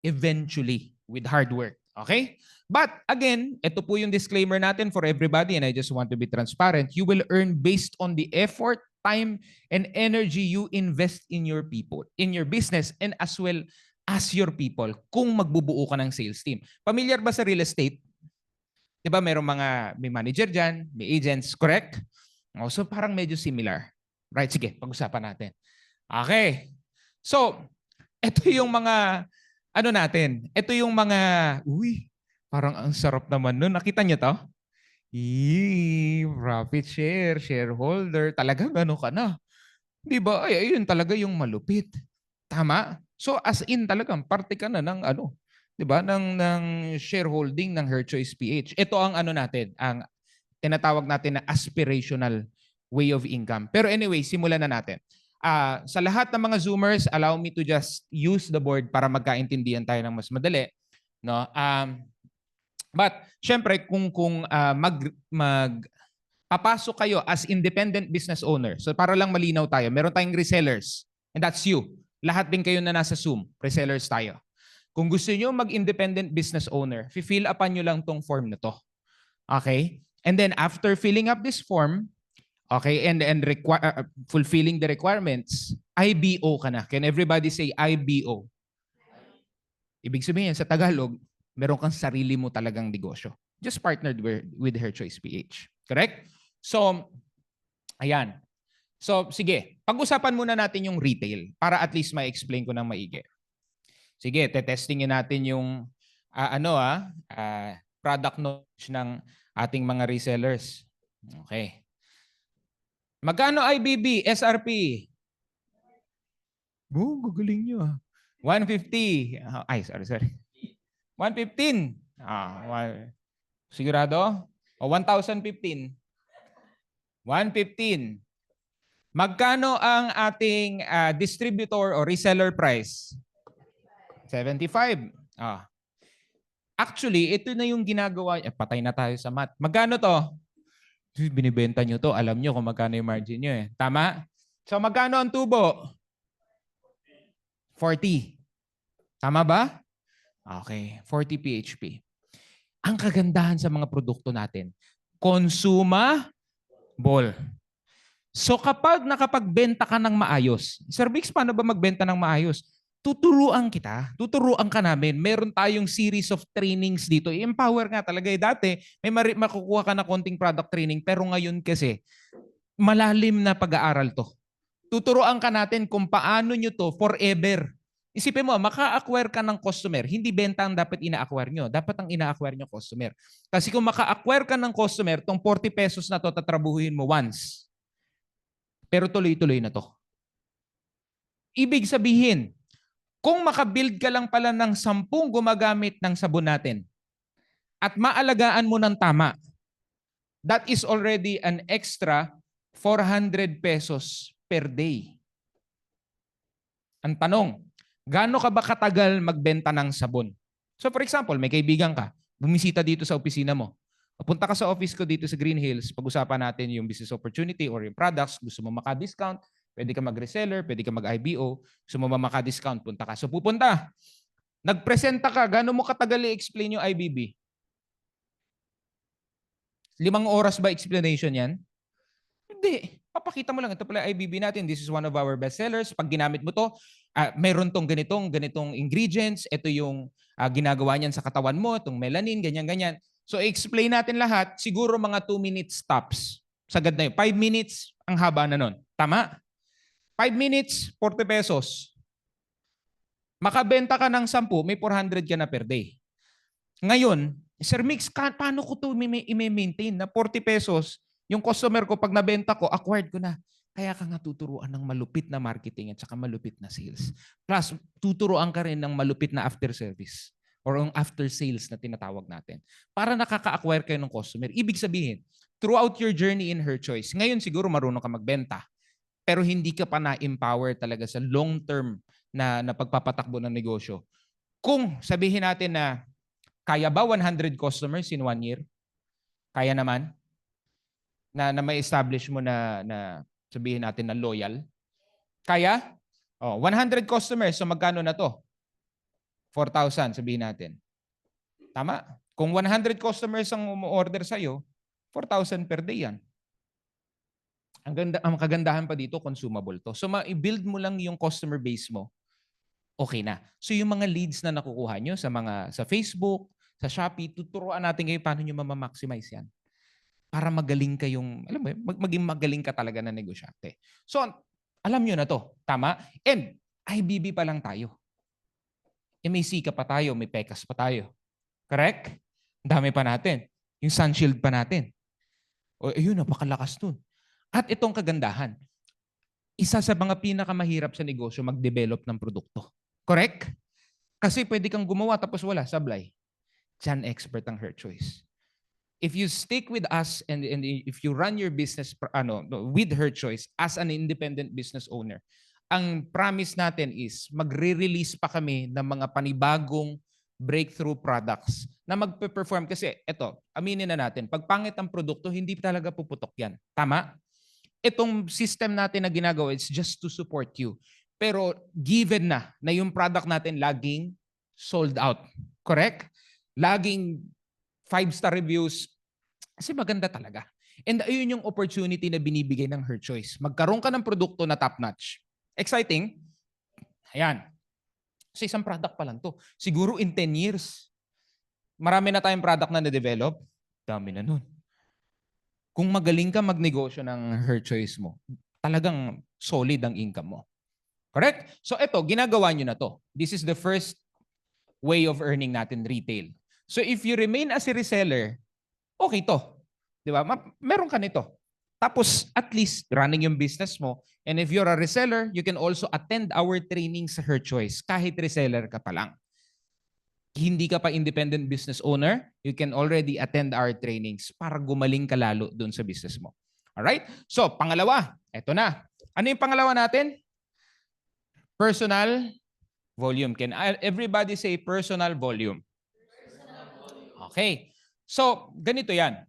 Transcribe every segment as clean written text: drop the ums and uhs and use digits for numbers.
eventually with hard work. Okay? But again, ito po yung disclaimer natin for everybody and I just want to be transparent. You will earn based on the effort, time, and energy you invest in your people, in your business, and as well as your people kung magbubuo ka ng sales team. Familiar ba sa real estate? Diba may manager dyan, may agents, correct? Oh, so parang medyo similar. Right, sige, pag-usapan natin. Okay. So, ito yung mga, ano natin, ito yung mga, parang ang sarap naman nun. Nakita niyo to? Profit share, shareholder, talagang ano ka na. Di ba? Ay, ayun talaga yung malupit. Tama? So, as in talagang parte ka na ng ano, di ba? Ng shareholding ng Her Choice PH. Ito ang ano natin, ang tinatawag natin na aspirational way of income. Pero anyway, simulan na natin. Sa lahat ng mga Zoomers, allow me to just use the board para magkaintindihan tayo ng mas madali. No? But, syempre, kung papasok kayo as independent business owner, so para lang malinaw tayo, meron tayong resellers, and that's you. Lahat din kayo na nasa Zoom, resellers tayo. Kung gusto nyo mag-independent business owner, fill upan nyo lang tong form na to. Okay? And then, after filling up this form, okay, and fulfilling the requirements, IBO ka na. Can everybody say IBO? Ibig sabihin sa Tagalog, meron kang sarili mo talagang negosyo. Just partnered with Her Choice PH. Correct? So, ayan. So, sige. Pag-usapan muna natin yung retail para at least ma-explain ko ng maigi. Sige, tetestingin natin yung product knowledge ng ating mga resellers. Okay. Magkano IBB, SRP? Gagaling nyo ah. 150. Ay, sorry. 115. Sigurado? O 1,015. 115. Magkano ang ating distributor o reseller price? 75. Actually, ito na yung ginagawa. Patay na tayo sa math. Magkano to? Binibenta nyo to. Alam nyo kung magkano yung margin nyo eh. Tama? So magkano ang tubo? 40. Tama ba? Okay. 40 PHP. Ang kagandahan sa mga produkto natin, consumable. So kapag nakapagbenta ka ng maayos, Sir Bix, paano ba magbenta ng maayos? Tuturuan kita. Tuturuan ka namin. Meron tayong series of trainings dito. I-empower nga talaga. Dati, may makukuha ka na konting product training. Pero ngayon kasi, malalim na pag-aaral to. Tuturuan ka natin kung paano nyo to forever. Isipin mo, maka-acquire ka ng customer. Hindi benta ang dapat ina-acquire nyo. Dapat ang ina-acquire nyo customer. Kasi kung maka-acquire ka ng customer, tong 40 pesos na to, tatrabuhin mo once. Pero tuloy-tuloy na to. Ibig sabihin, kung makabuild ka lang pala ng 10 gumagamit ng sabon natin at maalagaan mo ng tama, that is already an extra 400 pesos per day. Ang tanong, gaano ka ba katagal magbenta ng sabon? So for example, may kaibigan ka, bumisita dito sa opisina mo. Punta ka sa office ko dito sa Green Hills, pag-usapan natin yung business opportunity or yung products, gusto mo maka-discount, pwede ka mag-reseller, pwede ka mag-IBO, gusto mo maka-discount, punta ka. So pupunta, nagpresenta ka, gaano mo katagal i-explain yung IBB? 5 oras ba explanation yan? Hindi. Papakita mo lang, ito pala IBB natin, this is one of our best sellers. Pag ginamit mo to, mayroon tong ganitong ingredients, ito yung ginagawa niyan sa katawan mo, itong melanin, ganyan-ganyan. So explain natin lahat, siguro mga 2 minutes tops. Sagad na yun. 5 minutes, ang haba na nun. Tama? 5 minutes, 40 pesos. Makabenta ka ng 10, may 400 ka na per day. Ngayon, Sir Mix, paano ko ito i-maintain na 40 pesos? Yung customer ko, pag nabenta ko, acquired ko na. Kaya ka nga tuturuan ng malupit na marketing at saka malupit na sales. Plus, tuturuan ka rin ng malupit na after service or yung after sales na tinatawag natin. Para nakaka-acquire kayo ng customer. Ibig sabihin, throughout your journey in Her Choice, ngayon siguro marunong ka magbenta, pero hindi ka pa na-empower talaga sa long-term na pagpapatakbo ng negosyo. Kung sabihin natin na kaya ba 100 customers in 1 year? Kaya naman? Na may establish mo na sabihin natin na loyal? Kaya? 100 customers, so magkano na to? 4,000 sabihin natin. Tama? Kung 100 customers ang umu-order sa'yo, 4,000 per day yan. Ang kagandahan pa dito, consumable to. So ma-build mo lang yung customer base mo, okay na. So yung mga leads na nakukuha nyo sa Facebook, sa Shopee, tuturuan natin kayo paano nyo mamamaximize yan. Para magaling kayong, alam mo, maging magaling ka talaga na negosyante. So, alam nyo na to. Tama? And, IBB pa lang tayo. May Sika pa tayo, may Pekas pa tayo. Correct? Ang dami pa natin. Yung Sunshield pa natin. O, ayun, napakalakas nun. At itong kagandahan, isa sa mga pinakamahirap sa negosyo mag-develop ng produkto. Correct? Kasi pwede kang gumawa tapos wala, sablay. Diyan expert ang Her Choice. If you stick with us and if you run your business with Her Choice as an independent business owner, ang promise natin is magre-release pa kami ng mga panibagong breakthrough products na magpe-perform. Kasi eto, aminin na natin, pag pangit ang produkto, hindi talaga puputok yan. Tama? Itong system natin na ginagawa is just to support you. Pero given na yung product natin laging sold out. Correct? Laging 5-star reviews. Kasi maganda talaga. And ayun yung opportunity na binibigay ng Her Choice. Magkaroon ka ng produkto na top-notch. Exciting? Ayan. So isang product pa lang to. Siguro in 10 years, marami na tayong product na na-develop. Dami na nun. Kung magaling ka magnegosyo ng Her Choice mo, talagang solid ang income mo. Correct? So ito, ginagawa nyo na to. This is the first way of earning natin, retail. So if you remain as a reseller, okay to. Di ba? Meron ka nito. Tapos at least running yung business mo. And if you're a reseller, you can also attend our trainings sa Her Choice kahit reseller ka pa lang. Hindi ka pa independent business owner, you can already attend our trainings para gumaling ka lalo dun sa business mo. Alright? So, pangalawa, eto na. Ano yung pangalawa natin? Personal volume. Can everybody say personal volume? Okay. So, ganito yan.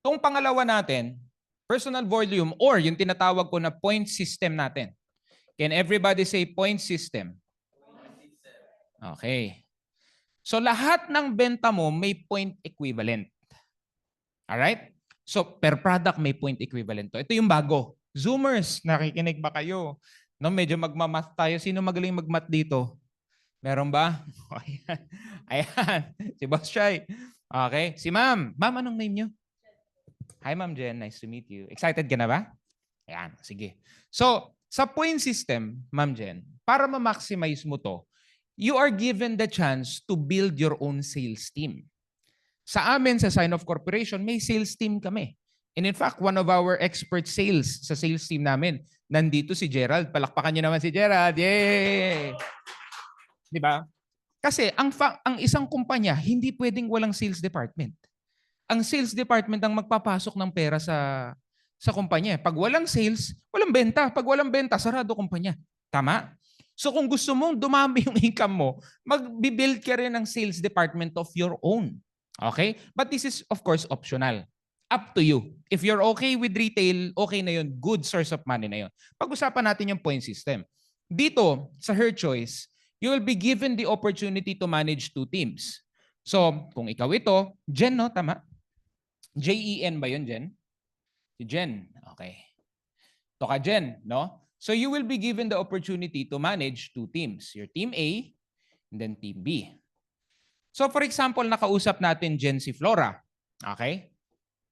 Itong pangalawa natin, personal volume or yung tinatawag ko na point system natin. Can everybody say point system? Okay. So, lahat ng benta mo may point equivalent. Alright? So, per product may point equivalent to. Ito yung bago. Zoomers, nakikinig ba kayo? No, medyo magmamath tayo. Sino magaling magmath dito? Meron ba? Ayan. Ayan. Si Boss Shai. Okay. Si Ma'am. Ma'am, anong name niyo? Hi, Ma'am Jen. Nice to meet you. Excited ka na ba? Ayan. Sige. So, sa point system, Ma'am Jen, para ma-maximize mo to, you are given the chance to build your own sales team. Sa amin, sa Sign of Corporation, may sales team kami. And in fact, one of our expert sales sa sales team namin, nandito si Gerald. Palakpakan niyo naman si Gerald. Yay! Di ba? Kasi ang isang kumpanya, hindi pwedeng walang sales department. Ang sales department ang magpapasok ng pera sa kumpanya. Pag walang sales, walang benta. Pag walang benta, sarado kumpanya. Tama? So kung gusto mong dumami yung income mo, mag-build ka rin ng sales department of your own. Okay? But this is of course optional. Up to you. If you're okay with retail, okay na yun. Good source of money na yun. Pag-usapan natin yung point system. Dito, sa Her Choice, you will be given the opportunity to manage 2 teams. So, kung ikaw ito, Jen, no? Tama? Jen ba yun, Jen? Si Jen. Okay. Ito ka, Jen, no? So you will be given the opportunity to manage 2 teams. Your team A and then team B. So for example, nakausap natin Jen si Flora. Okay?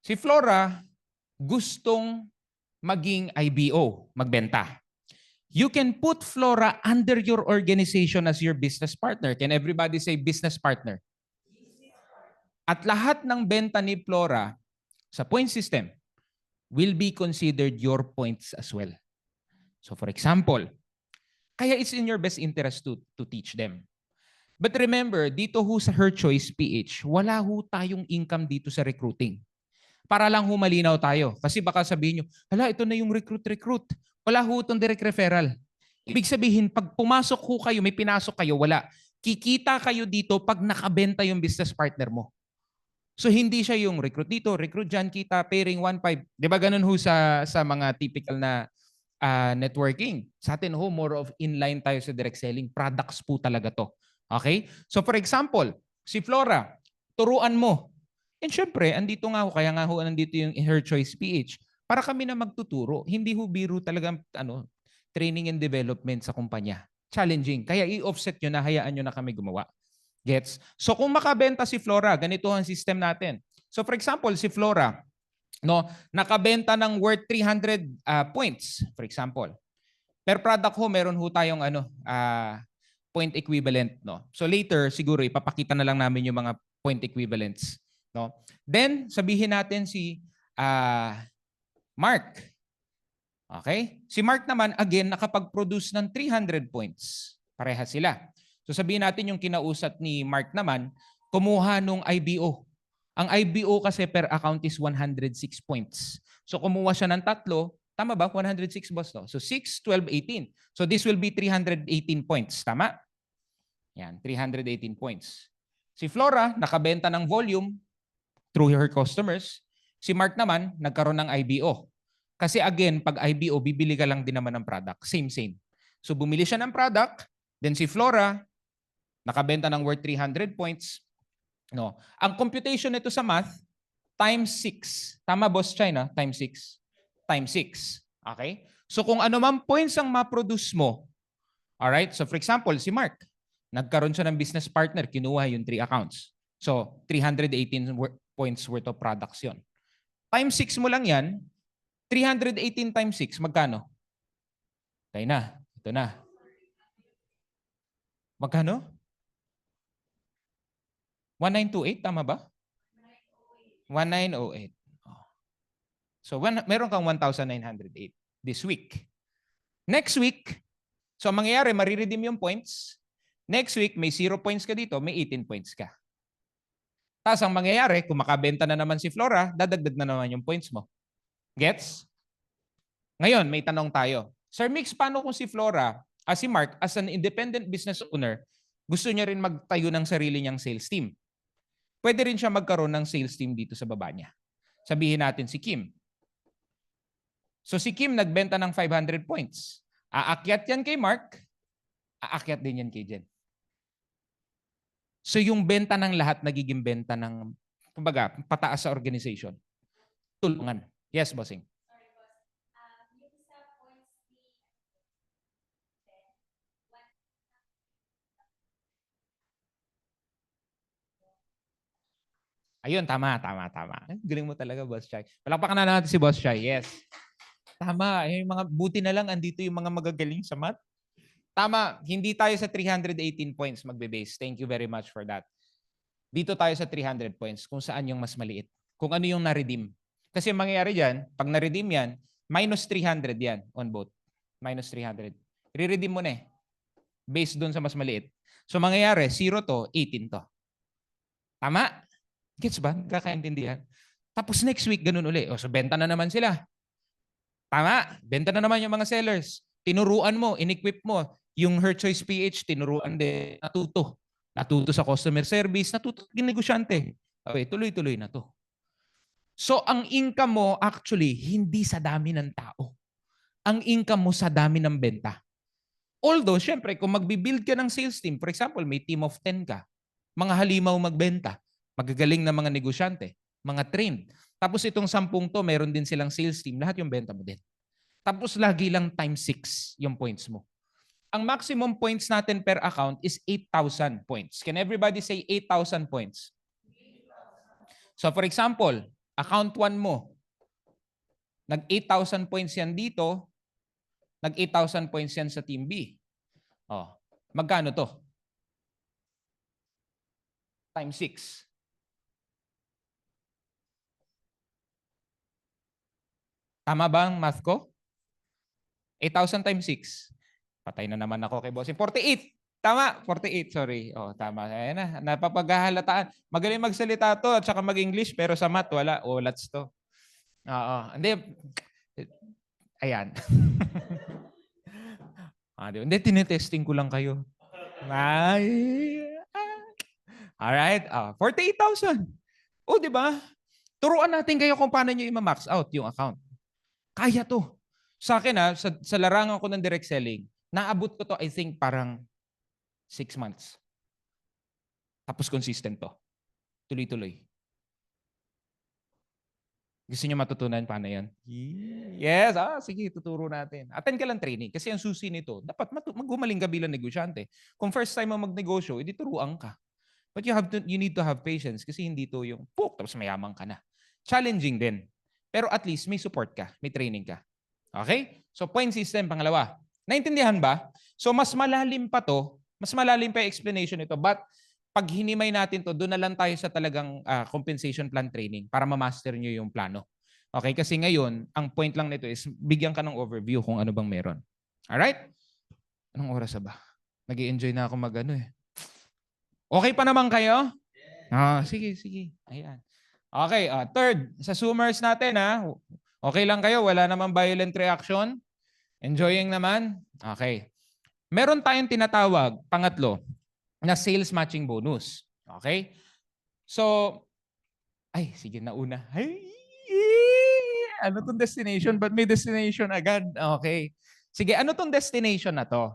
Si Flora gustong maging IBO, magbenta. You can put Flora under your organization as your business partner. Can everybody say business partner? At lahat ng benta ni Flora sa point system will be considered your points as well. So for example, kaya it's in your best interest to teach them. But remember, dito ho sa Her Choice PH, wala ho tayong income dito sa recruiting. Para lang ho malinaw tayo. Kasi baka sabihin nyo, hala, ito na yung recruit. Wala ho itong direct referral. Ibig sabihin, pag pumasok ho kayo, may pinasok kayo, wala. Kikita kayo dito pag nakabenta yung business partner mo. So hindi siya yung recruit dito, recruit dyan, kita, pairing 1-5. Di ba ganun ho sa mga typical na networking. Sa atin ho, more of inline tayo sa direct selling. Products po talaga to. Okay? So for example, si Flora, turuan mo. And syempre, andito nga ako, kaya nga ho nandito yung Her Choice PH para kami na magtuturo. Hindi ho biro talagang training and development sa kumpanya. Challenging. Kaya i-offset nyo na, hayaan nyo na kami gumawa. Gets? So kung makabenta si Flora, ganito ang system natin. So for example, si Flora, no, nakabenta ng worth 300 points, for example. Per product ho, meron ho tayong point equivalent, no. So later siguro ipapakita na lang namin yung mga point equivalents, no. Then sabihin natin si Mark. Okay? Si Mark naman again nakapag-produce ng 300 points. Pareha sila. So sabihin natin yung kinausap ni Mark naman kumuha nung IBO. Ang IBO kasi per account is 106 points. So kumuha siya ng tatlo, tama ba? 106 boss, no? So 6, 12, 18. So this will be 318 points. Tama? Yan, 318 points. Si Flora, nakabenta ng volume through her customers. Si Mark naman, nagkaroon ng IBO. Kasi again, pag IBO, bibili ka lang din naman ng product. Same. So bumili siya ng product, then si Flora, nakabenta ng worth 300 points. No. Ang computation nito sa math, times 6. Tama, Boss China? Times 6. Times 6. Okay? So kung ano man points ang ma-produce mo, alright? So for example, si Mark, nagkaroon siya ng business partner, kinuha yung 3 accounts. So 318 points worth of products yun. Times 6 mo lang yan, 318 times 6, magkano? Tayo na. Ito na. Magkano? 1928, tama ba? 1908. So meron kang 1,908 this week. Next week, so ang mangyayari, mariredeem yung points. Next week, may 0 points ka dito, may 18 points ka. Tapos ang mangyayari, kung makabenta na naman si Flora, dadagdag na naman yung points mo. Gets? Ngayon, may tanong tayo. Sir Mix, paano kung si Flora, si Mark, as an independent business owner, gusto niya rin magtayo ng sarili niyang sales team? Pwede rin siya magkaroon ng sales team dito sa baba niya. Sabihin natin si Kim. So si Kim nagbenta ng 500 points. Aakyat yan kay Mark, aakyat din yan kay Jen. So yung benta ng lahat nagiging benta ng, kumbaga, pataas sa organization. Tulungan. Yes, bossing. Ayun, tama. Galing mo talaga, Boss Chai. Palakpakan na natin si Boss Chai. Yes. Tama. Yung mga buti na lang andito yung mga magagaling sa math. Tama. Hindi tayo sa 318 points magbe-base. Thank you very much for that. Dito tayo sa 300 points kung saan yung mas maliit. Kung ano yung na-redeem. Kasi yung mangyayari dyan, pag na-redeem yan, minus 300 yan on both. Minus 300. Re-redeem mo na eh. Based dun sa mas maliit. So mangyayari, 0 to, 18 to. Tama? Gets ba? Kakaintindihan. Tapos next week, ganun uli. O, so benta na naman sila. Tama? Benta na naman yung mga sellers. Tinuruan mo, in-equip mo. Yung Her Choice PH, tinuruan din. Natuto. Natuto sa customer service. Natuto sa negosyante. Okay, tuloy-tuloy na to. So, ang income mo actually, hindi sa dami ng tao. Ang income mo sa dami ng benta. Although, syempre, kung magbibuild ka ng sales team, for example, may team of 10 ka, mga halimaw magbenta, magagaling na mga negosyante, mga trained. Tapos itong 10 to, meron din silang sales team, lahat yung benta mo din. Tapos lagi lang times 6 yung points mo. Ang maximum points natin per account is 8,000 points. Can everybody say 8,000 points? So for example, account 1 mo, nag 8,000 points yan dito, nag 8,000 points yan sa team B. Oh, magkano to? Times 6. Tama ba ang math ko? 8,000 times 6. Patay na naman ako kay bossing. 48. Tama, 48. Sorry. Oh, tama. Ayan na. Napapaghahalataan. Magaling magsalita to at saka mag-English pero sa math wala. Olats to. Oo. Hindi. Ayan. Hindi, tinetesting ko lang kayo. Alright. 48,000. Oh, di ba? Turuan natin kayo kung paano nyo i-max out yung account. Kaya to. Sa akin sa larangan ko ng direct selling, naabot ko to I think parang 6 months. Tapos consistent to. Tuloy-tuloy. Gusto niyo matutunan paano yan? Yes, sige, tuturo natin. Attend ka lang training kasi ang susi nito, dapat gumaling ka bilang negosyante. Kung first time mo magnegosyo, edi turuan ka. But you need to have patience kasi hindi to yung tapos mayaman ka na. Challenging din. Pero at least may support ka, may training ka. Okay? So point system, pangalawa. Naintindihan ba? So mas malalim pa to, mas malalim pa yung explanation nito. But pag hinimay natin to, doon na lang tayo sa talagang compensation plan training para ma-master nyo yung plano. Okay? Kasi ngayon, ang point lang nito is bigyan ka ng overview kung ano bang meron. Alright? Anong oras ba? Nag-i-enjoy na ako mag-ano eh. Okay pa naman kayo? Sige. Ayan. Okay, third, sa Zoomers natin okay lang kayo? Wala namang violent reaction? Enjoying naman? Okay. Meron tayong tinatawag, pangatlo, na sales matching bonus. Okay? So, sige, nauna. Ano tong destination? Ba't may destination agad? Okay. Sige, ano tong destination na to?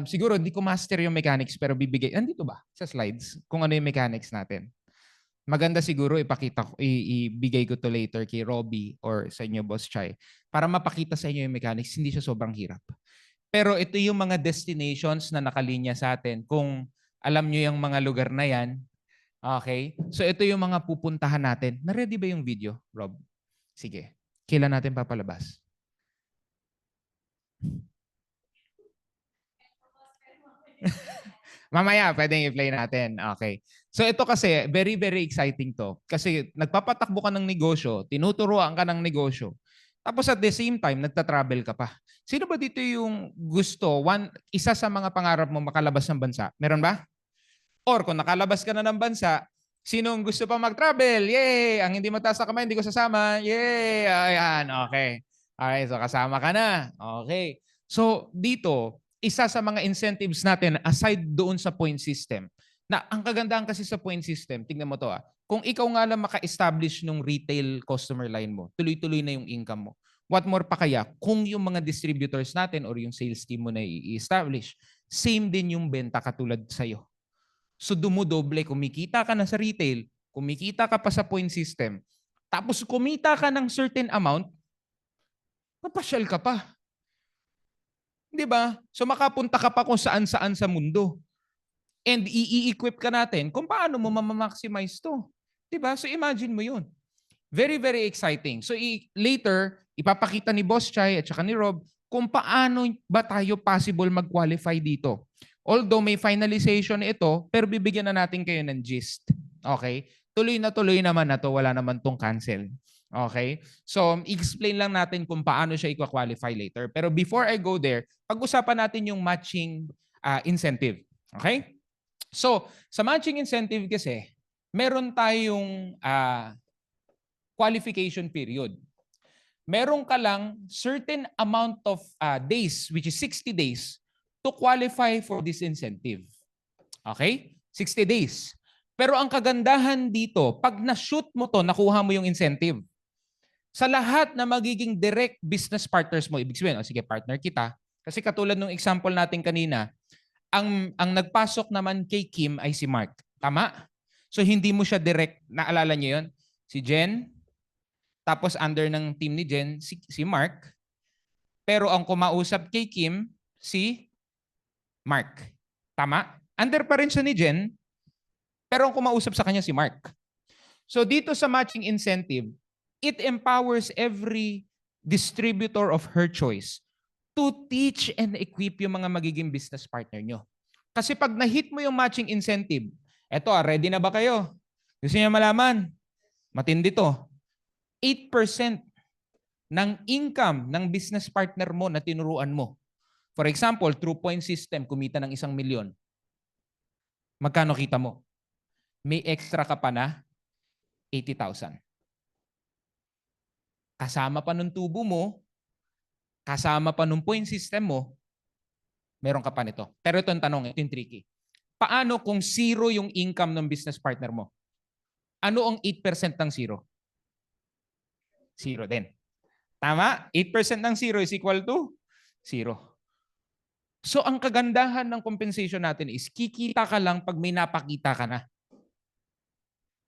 Siguro hindi ko master yung mechanics pero bibigay. Andito ba sa slides kung ano yung mechanics natin? Maganda siguro ibigay ko to later kay Robbie or sa inyo, Boss Chai, para mapakita sa inyo yung mechanics. Hindi siya sobrang hirap. Pero ito yung mga destinations na nakalinya sa atin. Kung alam nyo yung mga lugar na yan, okay? So ito yung mga pupuntahan natin. Na-ready ba yung video, Rob? Sige. Kailan natin papalabas? Mamaya, pwedeng i-play natin. Okay. So ito kasi, very, very exciting to. Kasi nagpapatakbo ka ng negosyo, tinuturuan ka ng negosyo, tapos at the same time, nagta-travel ka pa. Sino ba dito yung gusto, isa sa mga pangarap mo makalabas ng bansa? Meron ba? Or kung nakalabas ka na ng bansa, sinong gusto pa mag-travel? Yay! Ang hindi mataas na kamay, hindi ko sasama. Yay! Ayan, okay. Okay, so kasama ka na. Okay. So dito, isa sa mga incentives natin aside doon sa point system, na ang kagandahan kasi sa point system, tingnan mo to kung ikaw nga lang maka-establish ng retail customer line mo, tuloy-tuloy na yung income mo. What more pa kaya kung yung mga distributors natin or yung sales team mo na i-establish, same din yung benta katulad sa'yo. So dumudoble, kumikita ka na sa retail, kumikita ka pa sa point system, tapos kumita ka ng certain amount, papasyal ka pa. Di ba? So makapunta ka pa kung saan-saan sa mundo. And i-equip ka natin kung paano mo mamamaximize to. Di ba? So imagine mo yun. Very, very exciting. So later, ipapakita ni Boss Chai at saka ni Rob kung paano ba tayo possible mag-qualify dito. Although may finalization ito, pero bibigyan na natin kayo ng gist. Okay? Tuloy naman na to. Wala naman tong cancel. Okay? So, explain lang natin kung paano siya i-qualify later. Pero before I go there, pag-usapan natin yung matching incentive. Okay? So, sa matching incentive kasi, meron tayong qualification period. Meron ka lang certain amount of days, which is 60 days, to qualify for this incentive. Okay? 60 days. Pero ang kagandahan dito, pag na-shoot mo to, nakuha mo yung incentive. Sa lahat na magiging direct business partners mo, ibig sabihin, sige, partner kita. Kasi katulad ng example natin kanina, ang nagpasok naman kay Kim ay si Mark. Tama? So hindi mo siya direct, naalala niyo yun? Si Jen, tapos under ng team ni Jen, si Mark. Pero ang kumausap kay Kim, si Mark. Tama? Under pa rin siya ni Jen, pero ang kumausap sa kanya si Mark. So dito sa matching incentive, it empowers every distributor of her choice to teach and equip yung mga magiging business partner nyo. Kasi pag na-hit mo yung matching incentive, eto ready na ba kayo? Gusto niyo malaman? Matindi to. 8% ng income ng business partner mo na tinuruan mo. For example, through point system, kumita ng 1 milyon. Magkano kita mo? May extra ka pa na 80,000. Kasama pa nung tubo mo, kasama pa nung point system mo, meron ka pa nito. Pero ito ang tanong, ito yung tricky. Paano kung zero yung income ng business partner mo? Ano ang 8% ng zero? Zero din. Tama? 8% ng zero is equal to zero. So ang kagandahan ng compensation natin is kikita ka lang pag may napakita ka na.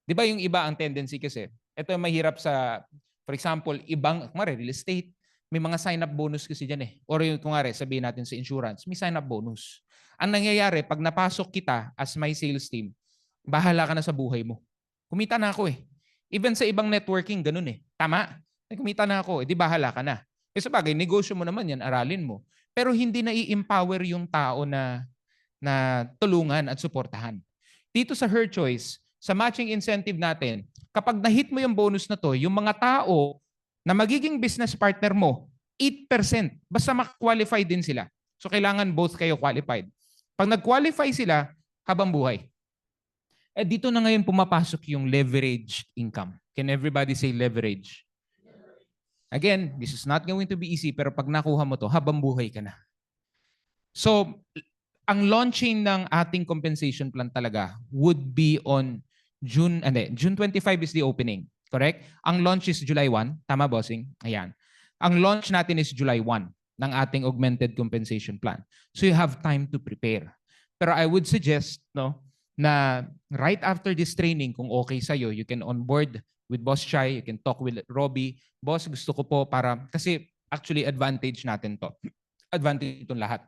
Di ba yung iba ang tendency kasi, ito yung mahirap sa, for example, ibang, real estate, may mga sign-up bonus kasi dyan eh. Or yung sabihin natin sa insurance, may sign-up bonus. Ang nangyayari, pag napasok kita as my sales team, bahala ka na sa buhay mo. Kumita na ako eh. Even sa ibang networking, ganun eh. Tama? Kumita na ako, di bahala ka na. Sa bagay, negosyo mo naman yan, aralin mo. Pero hindi na i-empower yung tao na tulungan at suportahan. Dito sa Her Choice, sa matching incentive natin, kapag na-hit mo yung bonus na to, yung mga tao na magiging business partner mo, 8%, basta makakwalify din sila. So kailangan both kayo qualified. Pag nag-qualify sila, habang buhay. Dito na ngayon pumapasok yung leverage income. Can everybody say leverage? Again, this is not going to be easy, pero pag nakuha mo to, habang buhay ka na. So, ang launching ng ating compensation plan talaga would be on June 25 is the opening. Correct? Ang launch is July 1. Tama, bossing? Ayan. Ang launch natin is July 1 ng ating augmented compensation plan. So you have time to prepare. Pero I would suggest na right after this training, kung okay sa'yo, you can onboard with Boss Chai, you can talk with Robbie. Boss, gusto ko po kasi actually advantage natin to. Advantage itong lahat.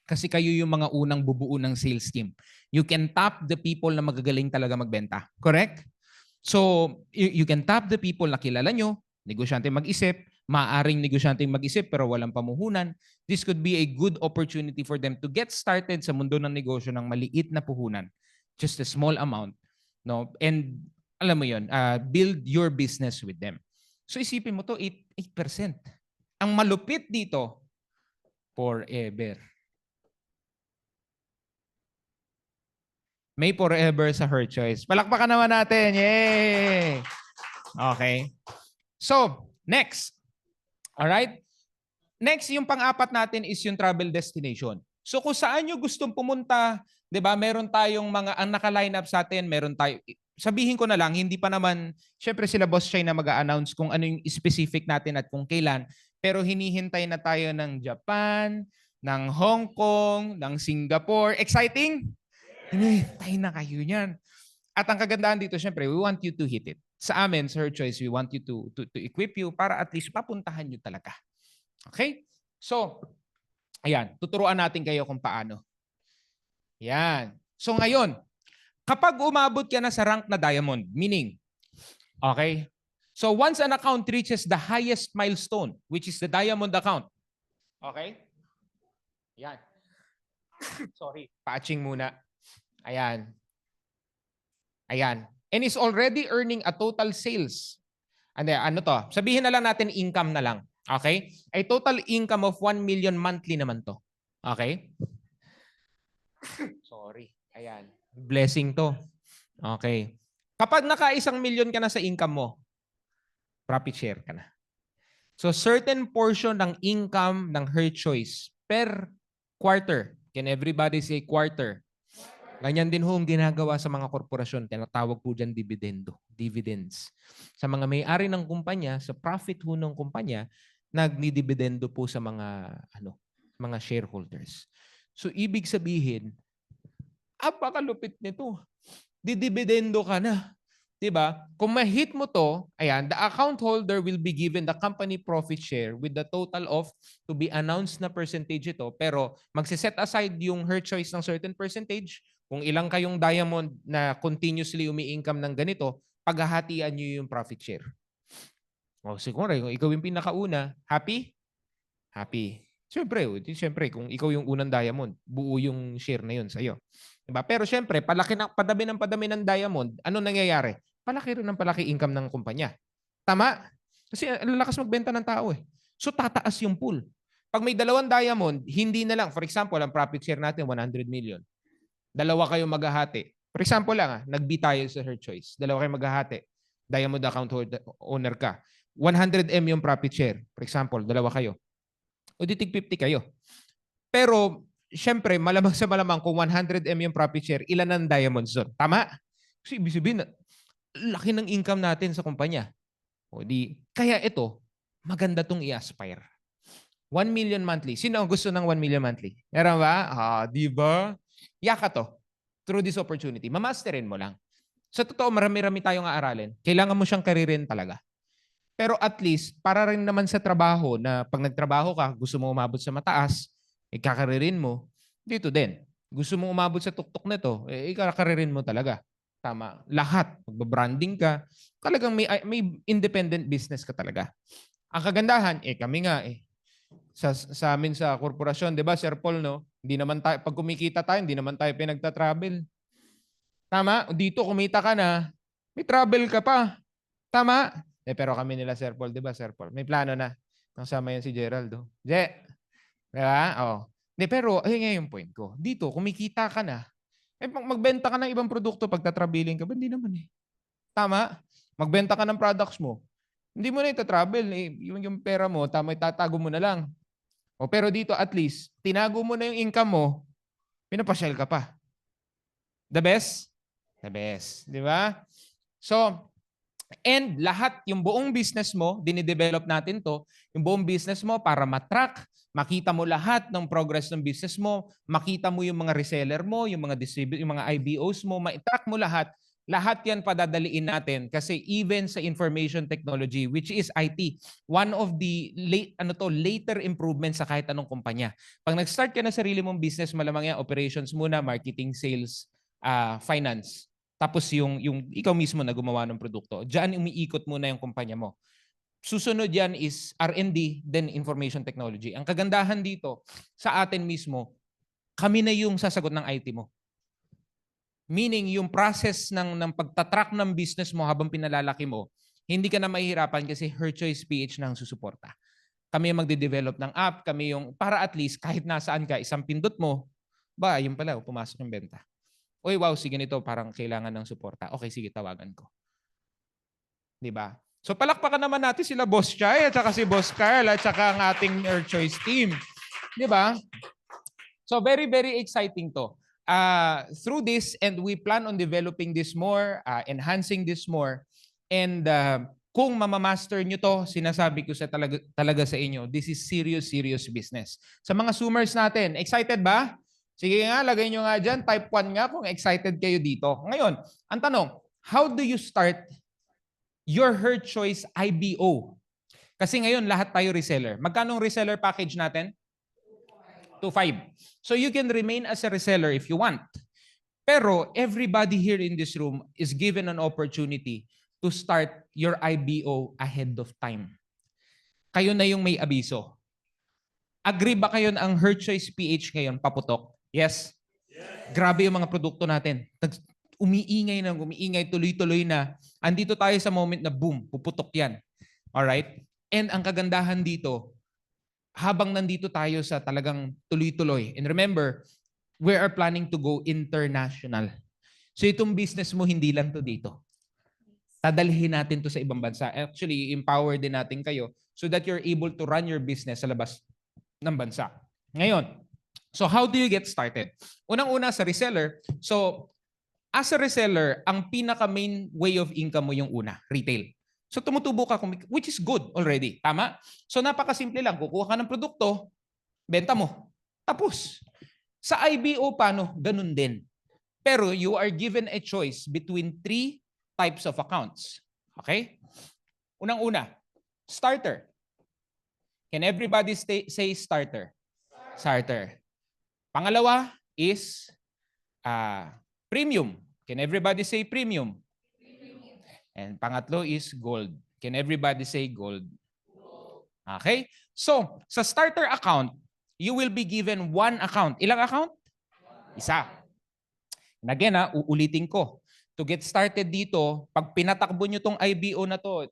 Kasi kayo yung mga unang bubuo ng sales team. You can tap the people na magagaling talaga magbenta. Correct? So, you can tap the people na kilala nyo, negosyante mag-isip, maaaring negosyante mag-isip pero walang pamuhunan. This could be a good opportunity for them to get started sa mundo ng negosyo ng maliit na puhunan. Just a small amount. And alam mo yun, build your business with them. So isipin mo to, 8%. Ang malupit dito, forever. May forever sa Her Choice. Palakpakan naman natin. Yay! Okay. So, next. Alright? Next, yung pang-apat natin is yung travel destination. So, kung saan nyo gustong pumunta, di ba, meron tayong mga, ang naka-line up sa atin, meron tayo, sabihin ko na lang, hindi pa naman, syempre sila Boss Chai na mag-a-announce kung ano yung specific natin at kung kailan, pero hinihintay na tayo ng Japan, ng Hong Kong, ng Singapore. Exciting? Hinihintay na kayo niyan. At ang kagandahan dito, syempre, we want you to hit it. Sa amin, sa Her Choice, we want you to equip you para at least papuntahan nyo talaga. Okay? So, ayan, tuturuan natin kayo kung paano. Yan. So ngayon, kapag umabot ka na sa rank na diamond, meaning, okay, so once an account reaches the highest milestone, which is the diamond account, okay? Yan. Sorry, patching muna. Ayan. Ayan. And is already earning a total sales. Ano to? Sabihin na lang natin income na lang. Okay? A total income of 1 million monthly naman to. Okay? Sorry. Ayan. Blessing to. Okay. Kapag naka-1 million ka na sa income mo, profit share ka na. So certain portion ng income ng Her Choice per quarter. Can everybody say quarter? Ganyan din ho ang ginagawa sa mga korporasyon. Tinatawag po dyan dividends. Sa mga may-ari ng kumpanya, sa profit ho ng kumpanya, nagni-dividendo po sa mga shareholders. So ibig sabihin, apakalupit nito. Didibidendo ka na. Diba? Kung ma-hit mo to, ayan, the account holder will be given the company profit share with the total of to be announced na percentage ito. Pero magsiset aside yung Her Choice ng certain percentage. Kung ilang kayong diamond na continuously umi-income ng ganito, paghahatian nyo yung profit share. O siguro, kung ikaw yung pinakauna, happy? Happy. Siyempre, kung ikaw yung unang diamond, buo yung share na yun sa'yo. Diba? Pero siyempre, padami ng diamond, ano nangyayari? Palaki rin ng palaki income ng kumpanya. Tama? Kasi lalakas magbenta ng tao eh. So tataas yung pool. Pag may 2 diamond, hindi na lang. For example, ang profit share natin, 100 million. 2 kayo maghahati. For example lang, nag-B tayo sa Her Choice. 2 kayo maghahati. Diamond account owner ka. 100M yung profit share. For example, 2 kayo. O di tig 50 kayo. Pero, syempre, malamang sa malamang kung 100M yung profit share, ilan ang diamonds doon? Tama? Kasi ibig sabihin, laki ng income natin sa kumpanya. O di, kaya ito, maganda tong i-aspire. 1 million monthly. Sino ang gusto ng 1 million monthly? Meron ba? Di ba? Yaka to. Through this opportunity. Mamasterin mo lang. Sa totoo, marami-rami tayong aaralin. Kailangan mo siyang karirin talaga. Pero at least, para rin naman sa trabaho na pag nagtrabaho ka, gusto mo umabot sa mataas, ikakaririn mo, dito din. Gusto mo umabot sa tuktok na to, ikakaririn mo talaga. Tama. Lahat. Magbabranding ka. Talagang may independent business ka talaga. Ang kagandahan, kami nga sa amin sa korporasyon, 'di ba, Sir Paul, no? Hindi naman tayo pag kumikita tayo, hindi naman tayo pinagta-travel. Tama? Dito kumita ka na, may travel ka pa. Tama? Pero kami nila Sir Paul, 'di ba, Sir Paul? May plano na. Kasama yan si Gerald, oh. Je. 'Di ba? Oh. Pero ayun nga yung point ko. Dito kumikita ka na. Magbenta ka ng ibang produkto pagta-traveling ka, ba? Hindi naman eh. Tama? Magbenta ka ng products mo. Hindi mo na ita-travel. Yung pera mo, tama, itatago mo na lang. Pero dito at least, tinago mo na yung income mo, pinapasyal ka pa. The best? The best. Di ba? So, and lahat, yung buong business mo, dinidevelop natin to, yung buong business mo para matrack, makita mo lahat ng progress ng business mo, makita mo yung mga reseller mo, yung mga distributor, yung mga IBOs mo, ma-track mo lahat. Lahat yan padadaliin natin kasi even sa information technology, which is IT, one of the later improvements sa kahit anong kumpanya. Pag nag-start ka na sarili mong business, malamang yan, operations muna, marketing, sales, finance. Tapos yung ikaw mismo na gumawa ng produkto. Diyan umiikot muna yung kumpanya mo. Susunod yan is R&D, then information technology. Ang kagandahan dito, sa atin mismo, kami na yung sasagot ng IT mo. Meaning, yung process ng pagtatrack ng business mo habang pinalalaki mo, hindi ka na mahihirapan kasi Her Choice PH na ang susuporta. Kami yung magde-develop ng app, kami yung, para at least kahit nasaan ka, isang pindot mo, yun pala, pumasok yung benta. Uy, wow, sige nito, parang kailangan ng suporta. Okay, sige, tawagan ko. Diba? So palakpakan naman natin sila Boss Chai at saka si Boss Carl at saka ang ating Her Choice team. Diba? So very, very exciting to. Through this, and we plan on developing this more, enhancing this more, and kung mamamaster nyo to, sinasabi ko sa talaga sa inyo, this is serious, serious business. Sa mga Zoomers natin, excited ba? Sige nga, lagay nyo nga dyan, type 1 nga kung excited kayo dito. Ngayon, ang tanong, how do you start your Her Choice IBO? Kasi ngayon, lahat tayo reseller. Magkano ang reseller package natin? 2.5. So you can remain as a reseller if you want. Pero everybody here in this room is given an opportunity to start your IBO ahead of time. Kayo na yung may abiso. Agree ba kayo na ang Her Choice PH ngayon paputok? Yes? Yes. Grabe yung mga produkto natin. Umiingay, tuloy-tuloy na. Andito tayo sa moment na boom, puputok yan. Alright? And ang kagandahan dito, habang nandito tayo sa talagang tuloy-tuloy. And remember, we are planning to go international. So itong business mo, hindi lang to dito. Dadalhin natin to sa ibang bansa. Actually, empower din natin kayo so that you're able to run your business sa labas ng bansa. Ngayon, so how do you get started? Unang-una sa reseller. So as a reseller, ang pinaka-main way of income mo yung una, retail. So tumutubo ka, which is good already. Tama? So napakasimple lang. Kukuha ka ng produkto, benta mo. Tapos. Sa IBO, paano? Ganun din. Pero you are given a choice between 3 types of accounts. Okay? Unang-una, starter. Can everybody say starter? Starter. Pangalawa is premium. Can everybody say premium? And pangatlo is gold. Can everybody say gold? Okay? So, sa starter account, you will be given 1 account. Ilang account? Isa. And again, uulitin ko. To get started dito, pag pinatakbo nyo tong IBO na to,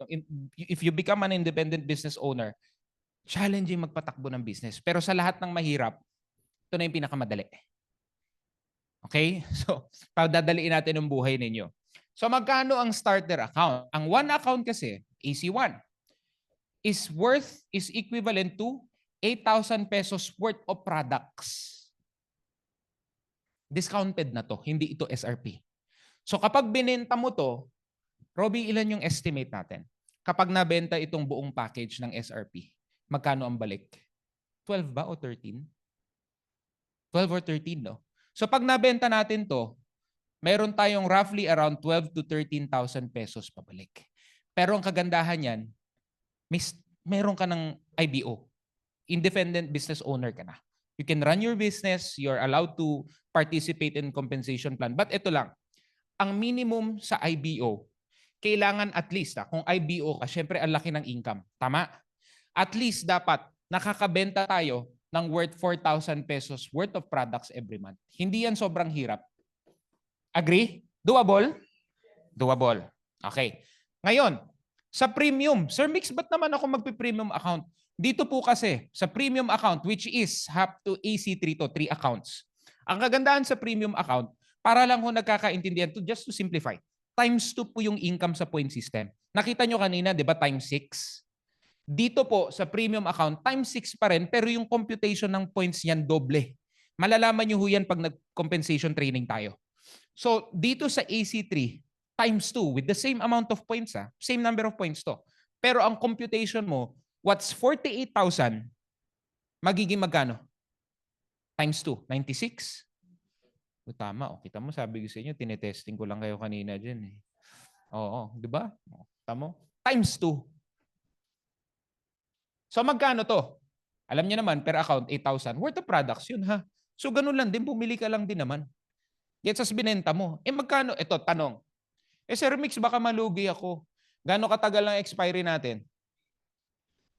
if you become an independent business owner, challenging magpatakbo ng business. Pero sa lahat ng mahirap, ito na yung pinakamadali. Okay? So, pagdadaliin natin ang buhay ninyo. So magkano ang starter account? Ang 1 account kasi, AC1, is equivalent to 8,000 pesos worth of products. Discounted na to, hindi ito SRP. So kapag binenta mo to, Robbie, ilan yung estimate natin? Kapag nabenta itong buong package ng SRP, magkano ang balik? 12 ba o 13? 12 or 13, no? So pag nabenta natin to, meron tayong roughly around 12 to 13,000 pesos pabalik. Pero ang kagandahan yan, meron ka ng IBO. Independent business owner ka na. You can run your business, you're allowed to participate in compensation plan. But ito lang, ang minimum sa IBO, kailangan at least, kung IBO ka, syempre ang laki ng income. Tama? At least dapat nakakabenta tayo ng worth 4,000 pesos worth of products every month. Hindi yan sobrang hirap. Agree? Doable? Doable. Okay. Ngayon, sa premium, Sir Mix, ba't naman ako magpi-premium account? Dito po kasi, sa premium account, which is up to AC3 to 3 accounts. Ang kagandahan sa premium account, para lang ho nagkakaintindihan, just to simplify, times 2 po yung income sa point system. Nakita nyo kanina, di ba, times 6? Dito po, sa premium account, times 6 pa rin, pero yung computation ng points yan, doble. Malalaman nyo ho yan pag nag-compensation training tayo. So, dito sa AC3, times 2 with the same amount of points, same number of points to. Pero ang computation mo, what's 48,000, magiging magkano? Times 2, 96? O, tama. O, kita mo, sabi ko sa inyo, tinetesting ko lang kayo kanina dyan. Oo, di ba? Tama? Times 2. So, magkano to? Alam niyo naman, per account, 8,000. Worth of products yun, ha? So, ganun lang din, bumili ka lang din naman. Yet sa binenta mo, magkano? Ito, tanong. Sir Mix, baka malugi ako. Gano'ng katagal ang expiry natin?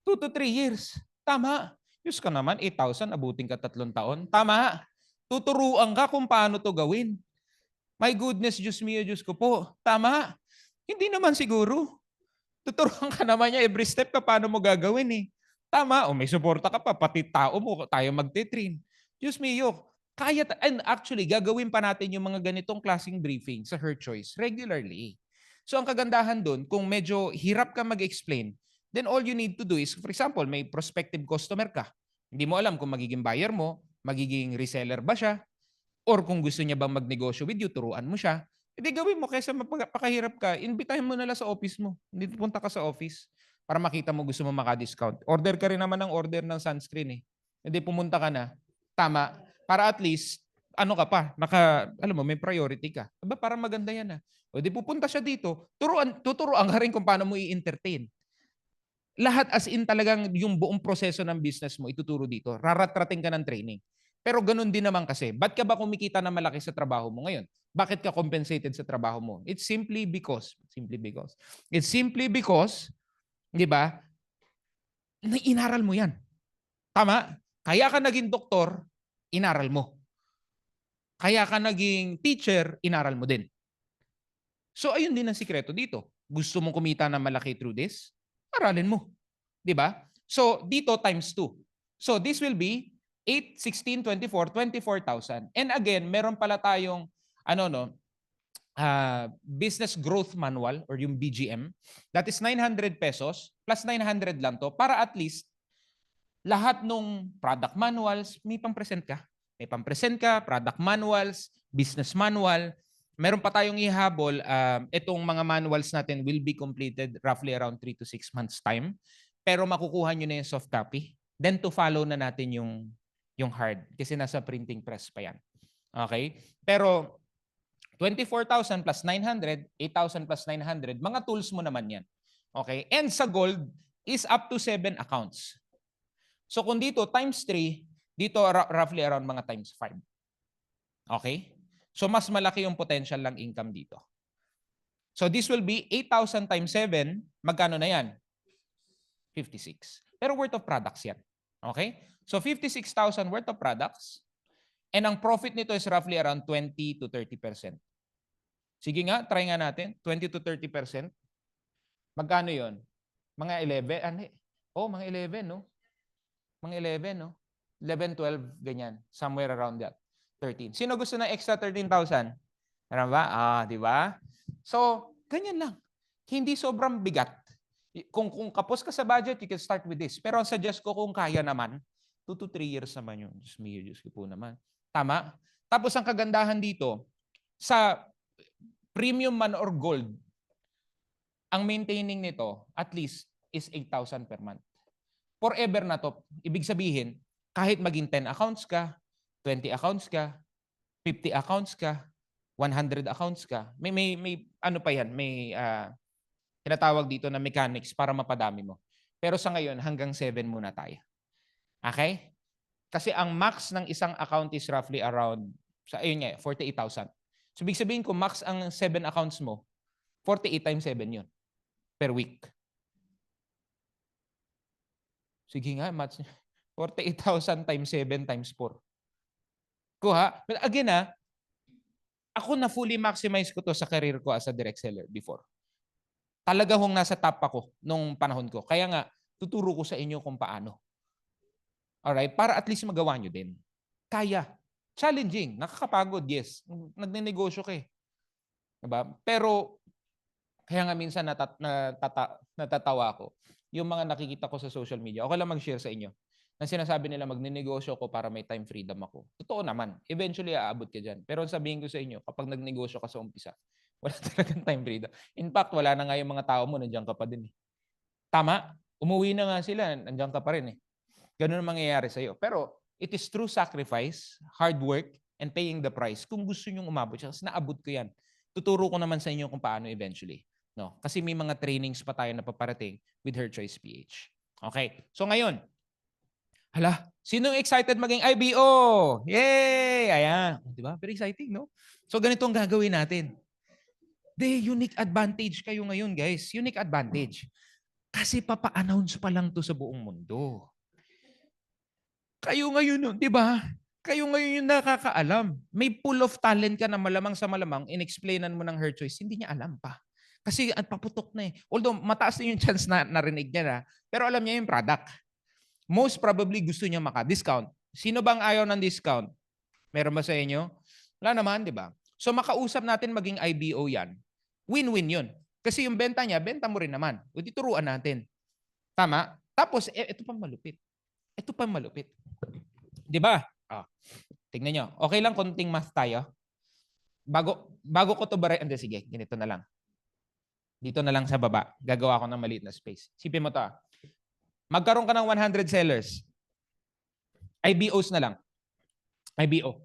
2 to 3 years. Tama. Diyos ka naman, 8,000, abutin ka 3 taon. Tama. Tuturuan ka kung paano to gawin. My goodness, Diyos mio, Diyos ko po. Tama. Hindi naman siguro. Tuturuan ka naman niya every step ka paano mo gagawin eh. Tama. O may suporta ka pa, pati tao mo, tayo magte-train. Diyos mio, kaya, and actually, gagawin pa natin yung mga ganitong klaseng briefing sa Her Choice regularly. So ang kagandahan doon, kung medyo hirap ka mag-explain, then all you need to do is, for example, may prospective customer ka. Hindi mo alam kung magiging buyer mo, magiging reseller ba siya, or kung gusto niya bang magnegosyo with you, turuan mo siya. Hindi gawin mo, kaysa mapakahirap ka, invitahin mo na lang sa office mo. Hindi punta ka sa office para makita mo gusto mo maka-discount. Order ka rin naman ng order ng sunscreen eh. Hindi pumunta ka na. Tama. Para at least, ano ka pa, alam mo, may priority ka. Aba, parang maganda yan. O di pupunta siya dito, tuturuan ka rin kung paano mo i-entertain. Lahat as in talagang yung buong proseso ng business mo ituturo dito. Raratrating ka ng training. Pero ganun din naman kasi, ba't ka ba kumikita na malaki sa trabaho mo ngayon? Bakit ka compensated sa trabaho mo? It's simply because, di ba, na inaral mo yan. Tama? Kaya ka naging doktor, inaral mo. Kaya ka naging teacher, inaral mo din. So ayun din ang sikreto dito. Gusto mong kumita na malaki through this? Aralin mo. 'Di ba? So dito times 2. So this will be 8, 16, 24, 24,000. And again, meron pala tayong business growth manual or yung BGM. That is 900 pesos plus 900 lang to para at least lahat nung product manuals may pang-present ka. May pang-present ka, product manuals, business manual. Meron pa tayong ihabol. Itong mga manuals natin will be completed roughly around 3 to 6 months time. Pero makukuha nyo na yung soft copy. Then to follow na natin yung hard. Kasi nasa printing press pa yan. Okay? Pero 24,000 plus 900, 8,000 plus 900, mga tools mo naman yan. Okay? And sa gold is up to 7 accounts. So kung dito times 3, dito roughly around mga times 5. Okay? So mas malaki yung potential ng income dito. So this will be 8,000 times 7, magkano na yan? 56. Pero worth of products yan. Okay? So 56,000 worth of products. And ang profit nito is roughly around 20 to 30%. Sige nga, try nga natin. 20 to 30%. Magkano yon? Mga 11? Mga 11, no? Mga 11, no? 11, 12, ganyan. Somewhere around that. 13. Sino gusto ng extra 13,000? Meron ba? Di ba? So, ganyan lang. Hindi sobrang bigat. Kung kapos ka sa budget, you can start with this. Pero ang suggest ko kung kaya naman, 2 to 3 years naman yun. Diyos ko po naman. Tama? Tapos ang kagandahan dito, sa premium man or gold, ang maintaining nito, at least, is 8,000 per month. Forever na to. Ibig sabihin, Kahit maging 10 accounts ka, 20 accounts ka, 50 accounts ka, 100 accounts ka, may ano pa yan, may tinatawag dito na mechanics para mapadami mo. Pero sa ngayon, hanggang 7 muna tayo. Okay? Kasi ang max ng isang account is roughly around, ayun nga, 48,000. So, ibig sabihin ko, max ang 7 accounts mo, 48 times 7 yun per week. Sige nga, match 48,000 times 7 times 4. Kuha. But again, ako na fully maximize ko to sa career ko as a direct seller before. Talaga hong nasa top ako nung panahon ko. Kaya nga, tuturo ko sa inyo kung paano. Alright? Para at least magawa nyo din. Kaya. Challenging. Nakakapagod, yes. Nagnenegosyo ka eh. Diba? Pero, kaya nga minsan natatawa ako. Yung mga nakikita ko sa social media, okay lang mag-share sa inyo. Na sinasabi nila magnenegosyo ko para may time freedom ako. Totoo naman. Eventually, aabot ka dyan. Pero sabihin ko sa inyo, kapag nagnegosyo ka sa umpisa, wala talagang time freedom. In fact, wala na nga yung mga tao mo, nandiyan ka pa din eh. Tama? Umuwi na nga sila, nandiyan ka pa rin eh. Ganun ang mangyayari sa'yo. Pero, it is true sacrifice, hard work, and paying the price. Kung gusto nyong umabot siya, kasi naabot ko yan. Tuturo ko naman sa inyo kung paano eventually. No? Kasi may mga trainings pa tayo na paparating with Her Choice PH. Okay. So ngayon, hala, sinong excited maging IBO? Yay! Ayan. Di ba? Very exciting, no? So ganito ang gagawin natin. Unique advantage kayo ngayon, guys. Unique advantage. Kasi papa-announce pa lang to sa buong mundo. Kayo ngayon, di ba? Kayo ngayon yung nakakaalam. May pool of talent ka na malamang sa malamang, in-explainan mo ng Her Choice, hindi niya alam pa. Kasi at paputok na eh. Although mataas na yung chance na narinig niya na, pero alam niya yung product. Most probably gusto niya maka-discount. Sino bang ayaw ng discount? Meron ba sa inyo? Wala naman, di ba? So makausap natin maging IBO yan. Win-win yun. Kasi yung benta niya, benta mo rin naman. O turuan natin. Tama? Tapos, ito pa malupit. Ito pa malupit. Di ba? Tingnan nyo. Okay lang konting math tayo. Bago ko to bare, hindi, sige, ganito na lang. Dito na lang sa baba. Gagawa ko ng maliit na space. Sipin mo to. Magkaroon ka ng 100 sellers. IBOs na lang. IBO.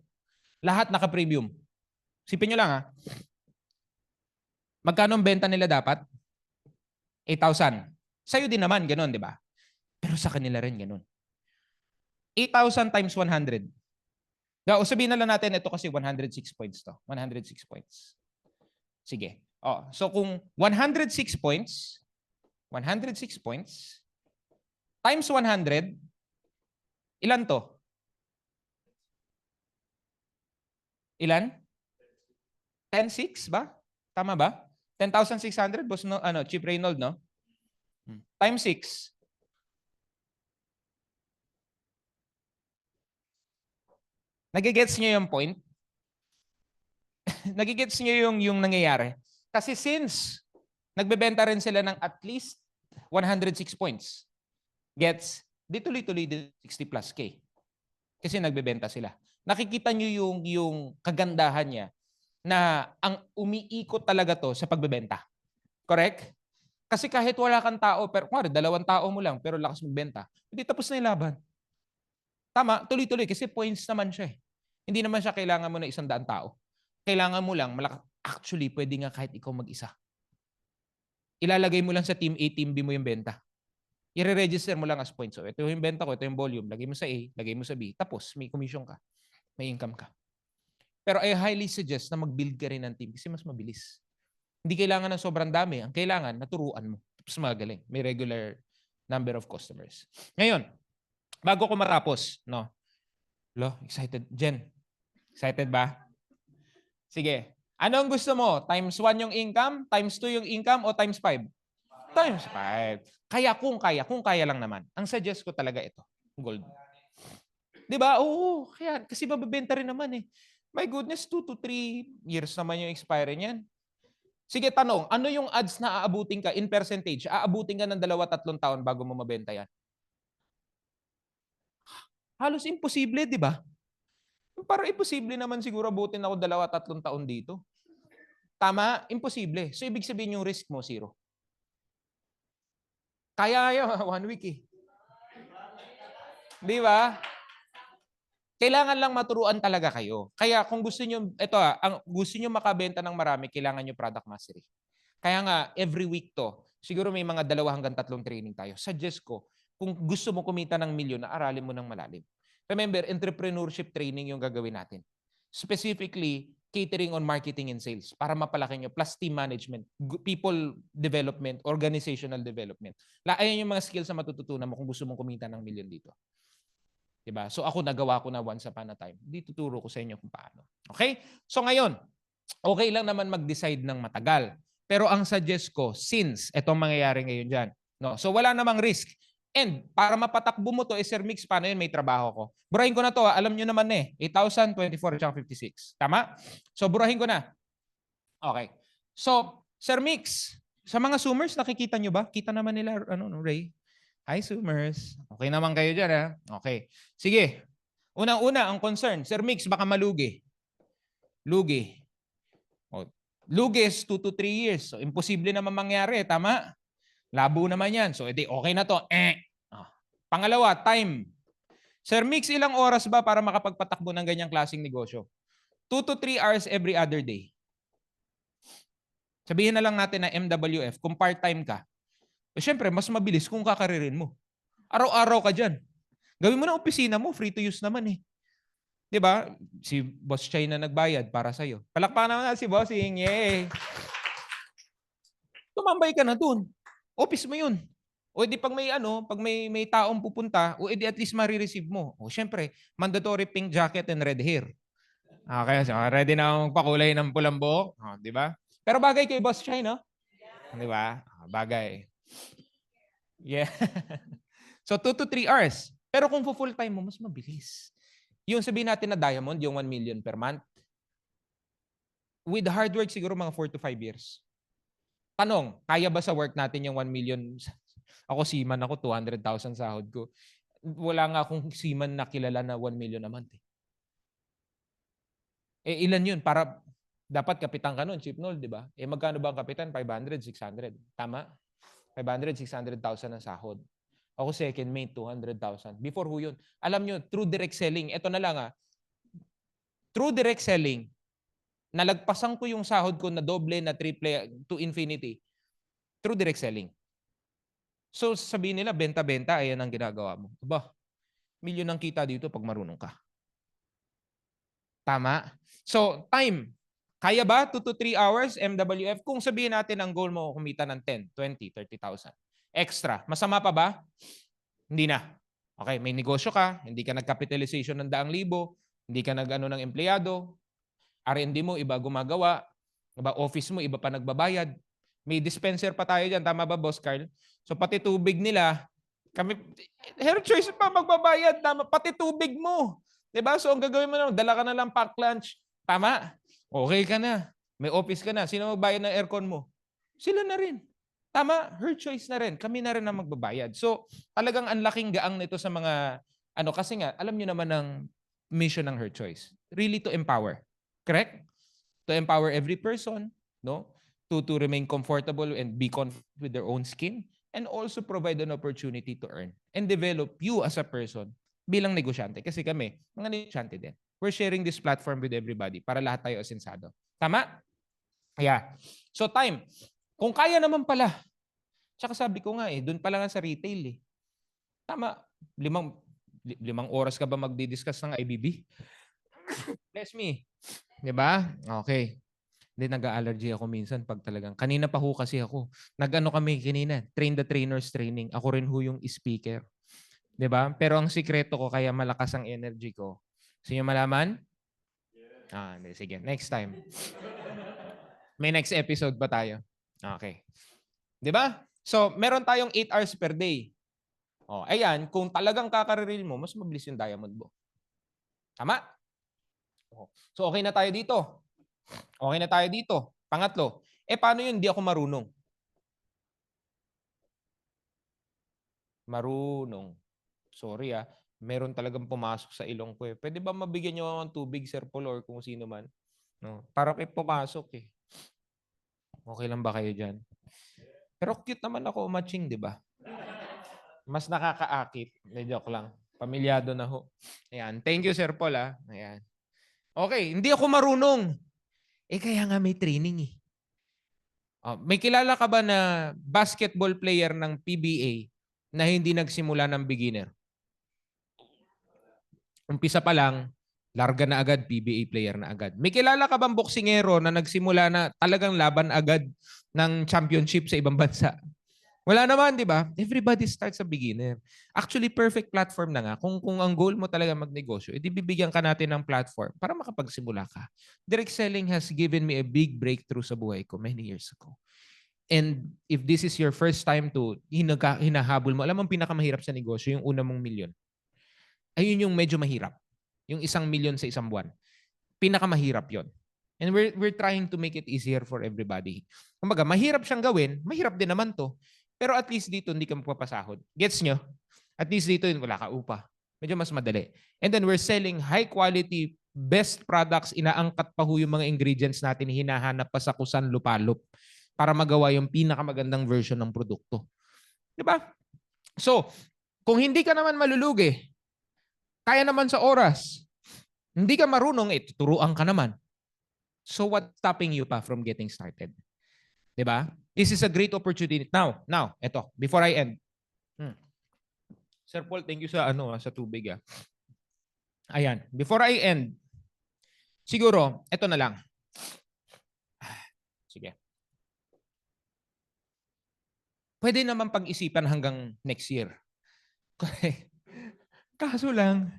Lahat naka-premium. Sipin nyo lang Magkano ang benta nila dapat? 8,000. Sa'yo din naman, ganun, di ba? Pero sa kanila rin, ganun. 8,000 times 100. Sabihin na lang natin, ito kasi 106 points to. 106 points. Sige. So kung 106 points, 106 points, times 100, ilan to? Ilan? 10,600 ba? Tama ba? 10,600, boss, no? Chief Reynold, no? Times 6. Nagigets niyo yung point? Nagigets niyo yung nangyayari? Kasi since nagbebenta rin sila ng at least 106 points, gets, di tuloy-tuloy din 60 plus K. Kasi nagbebenta sila. Nakikita niyo yung kagandahan niya na ang umiikot talaga to sa pagbebenta. Correct? Kasi kahit wala kang tao, pero kung 2 tao mo lang, pero lakas magbenta, hindi tapos na yung laban. Tama, tuloy-tuloy kasi points naman siya eh. Hindi naman siya kailangan mo na 100 tao. Kailangan mo lang malakas. Actually, pwede nga kahit ikaw mag-isa. Ilalagay mo lang sa team A, team B mo yung benta. I-register mo lang as points. So, ito yung benta ko, ito yung volume. Lagay mo sa A, lagay mo sa B. Tapos, may commission ka. May income ka. Pero I highly suggest na mag-build ka rin ng team kasi mas mabilis. Hindi kailangan ng sobrang dami. Ang kailangan, naturuan mo. Tapos magaling. May regular number of customers. Ngayon, bago ko matapos, no? Excited. Jen, excited ba? Sige. Ano ang gusto mo? Times 1 yung income? Times 2 yung income? O times 5? Times 5. Kung kaya lang naman. Ang suggest ko talaga ito. Gold. Diba? Oo. Kaya, kasi mabibenta rin naman eh. My goodness, 2 to 3 years naman yung expiry niyan. Sige, tanong. Ano yung odds na aabutin ka in percentage? Aabutin ka ng 2-3 taon bago mo mabenta yan? Halos imposible, di ba? Parang imposible naman siguro abutin ako 2-3 taon dito. Tama? Imposible. So, ibig sabihin yung risk mo, 0. Kaya 1 week eh. Di ba? Kailangan lang maturuan talaga kayo. Kaya kung gusto niyo ang gusto niyo makabenta ng marami, kailangan niyo product mastery. Kaya nga every week 'to, siguro may mga 2 hanggang 3 training tayo. Suggest ko, kung gusto mo kumita ng milyon, aralin mo ng malalim. Remember, entrepreneurship training yung gagawin natin. Specifically, catering on marketing and sales para mapalaki nyo, plus team management, people development, organizational development. Ayan yung mga skills na matututunan mo kung gusto mong kumita ng milyon dito. Diba? So ako nagawa ko na once upon a time. Di tuturo ko sa inyo kung paano. Okay? So ngayon, okay lang naman mag-decide ng matagal. Pero ang suggest ko, since itong mangyayari ngayon dyan, no? So wala namang risk. And para mapatakbo mo to, Sir Mix, paano yun? May trabaho ko. Burahin ko na to, alam nyo naman 8,000, 24, at 56. Tama? So burahin ko na. Okay. So, Sir Mix, sa mga Zoomers, nakikita nyo ba? Kita naman nila, Ray? Hi, Zoomers. Okay naman kayo dyan, ha? Okay. Sige. Unang-una, ang concern, Sir Mix, baka malugi. Lugi. O, lugi is 2 to 3 years. So, imposible naman mangyari. Tama? Labo naman yan. So, edi okay na to. Pangalawa, time. Sir Mix, ilang oras ba para makapagpatakbo ng ganyang klaseng negosyo? 2 to 3 hours every other day. Sabihin na lang natin na MWF, kung part-time ka, syempre, mas mabilis kung kakaririn mo. Araw-araw ka dyan. Gawin mo na opisina mo, free to use naman eh. 'Di ba? Si Boss Chay na nagbayad para sa'yo. Palakpakan naman si Bossing. Yay! Tumambay ka na dun. Office mo yun. O edi pag may taong pupunta, o edi at least marireceive mo. O syempre, mandatory pink jacket and red hair. Okay, so ready na akong pakulay ng pulang buhok. Di ba? Pero bagay kay Boss Chay, no? Di ba? Bagay. Yeah. So 2 to 3 hours. Pero kung full time mo, mas mabilis. Yung sabihin natin na diamond, yung 1 million per month, with hard work siguro mga 4 to 5 years. Tanong, kaya ba sa work natin yung 1 million? Ako seaman ako, 200,000 sahod ko. Wala nga akong seaman na kilala na 1 million a month. Ilan yun? Para dapat kapitan ka nun, Chief Noel, di ba? Magkano ba ang kapitan? 500, 600. Tama? 500, 600,000 ang sahod. Ako second mate, 200,000. Before ho yun. Alam nyo, through direct selling, eto na lang through direct selling, nalagpasan ko yung sahod ko na doble, na triple, to infinity. Through direct selling. So sabihin nila, benta-benta, ayan ang ginagawa mo. Aba, milyon ang kita dito pag marunong ka. Tama? So, time. Kaya ba 2 to 3 hours MWF? Kung sabihin natin ang goal mo kumita ng 10, 20, 30,000. Extra. Masama pa ba? Hindi na. Okay, may negosyo ka, hindi ka nag-capitalization ng 100,000, hindi ka nag-ano ng empleyado, R&D mo, iba gumagawa, iba office mo, iba pa nagbabayad. May dispenser pa tayo dyan. Tama ba, Boss Carl? So, pati tubig nila, kami, Hair Choice pa magbabayad. Tama, pati tubig mo. Diba? So, ang gagawin mo na, dala ka na lang pack lunch. Tama? Okay ka na. May office ka na. Sino magbayad ng aircon mo? Sila na rin. Tama? Her choice na rin. Kami na rin ang magbabayad. So, talagang ang laking gaang nito sa mga, kasi nga, alam nyo naman ang mission ng Her Choice. Really to empower. Correct? To empower every person, no? To remain comfortable and be confident with their own skin, and also provide an opportunity to earn and develop you as a person bilang negosyante. Kasi kami, mga negosyante din. We're sharing this platform with everybody para lahat tayo asensado. Tama? Yeah. So time. Kung kaya naman pala. Tsaka sabi ko nga doon pala nga sa retail Tama. 5 oras ka ba magdi-discuss ng IBB? Bless me. Diba? Okay. Hindi, nag-allergy ako minsan pag talagang. Kanina pa ho kasi ako. Nag-ano kami kanina, train the trainers training. Ako rin ho yung speaker. 'Di ba? Pero ang sikreto ko kaya malakas ang energy ko. Gusto niyo malaman? Hindi. Sige. Next time. May next episode pa tayo. Okay. 'Di ba? So, meron tayong 8 hours per day. Ayan, kung talagang kakariril mo, mas mabilis yung diamond mo. Tama? So, okay na tayo dito. Okay na tayo dito. Pangatlo, paano yun? Hindi ako marunong. Marunong. Sorry meron talagang pumasok sa ilong ko Pwede ba mabigyan nyo ako ng tubig, Sir Paul, or kung sino man? No? Para kayo pumasok Okay lang ba kayo dyan? Pero cute naman ako matching, di ba? Mas nakakaakit. Joke lang. Pamilyado na ho. Ayan. Thank you, Sir Paul. Ayan. Okay, hindi ako marunong. Kaya nga may training eh. May kilala ka ba na basketball player ng PBA na hindi nagsimula ng beginner? Umpisa pa lang, larga na agad, PBA player na agad. May kilala ka bang boksingero na nagsimula na talagang laban agad ng championship sa ibang bansa? Wala naman, di ba? Everybody starts a beginner. Actually, perfect platform na nga. Kung ang goal mo talaga magnegosyo, edi bibigyan ka natin ng platform para makapagsimula ka. Direct selling has given me a big breakthrough sa buhay ko many years ago. And if this is your first time to hinahabol mo, alam mo ang pinakamahirap sa negosyo, yung una mong milyon. Ayun yung medyo mahirap. Yung 1,000,000 sa isang buwan. Pinakamahirap yon. And we're trying to make it easier for everybody. Kumbaga, mahirap siyang gawin, mahirap din naman to. Pero at least dito, hindi ka magpapasahod. Gets nyo? At least dito, wala ka upa. Medyo mas madali. And then we're selling high quality, best products. Inaangkat pa ho yung mga ingredients natin, hinahanap pa sa kusan lupalop para magawa yung pinakamagandang version ng produkto. Diba? So, kung hindi ka naman malulugi, kaya naman sa oras, hindi ka marunong, tuturuan ka naman. So what's stopping you pa from getting started? Diba? This is a great opportunity. Now, eto, before I end. Sir Paul, thank you sa sa tubig. Ayan, before I end, siguro, eto na lang. Sige. Pwede naman pag-isipan hanggang next year. Kaso lang,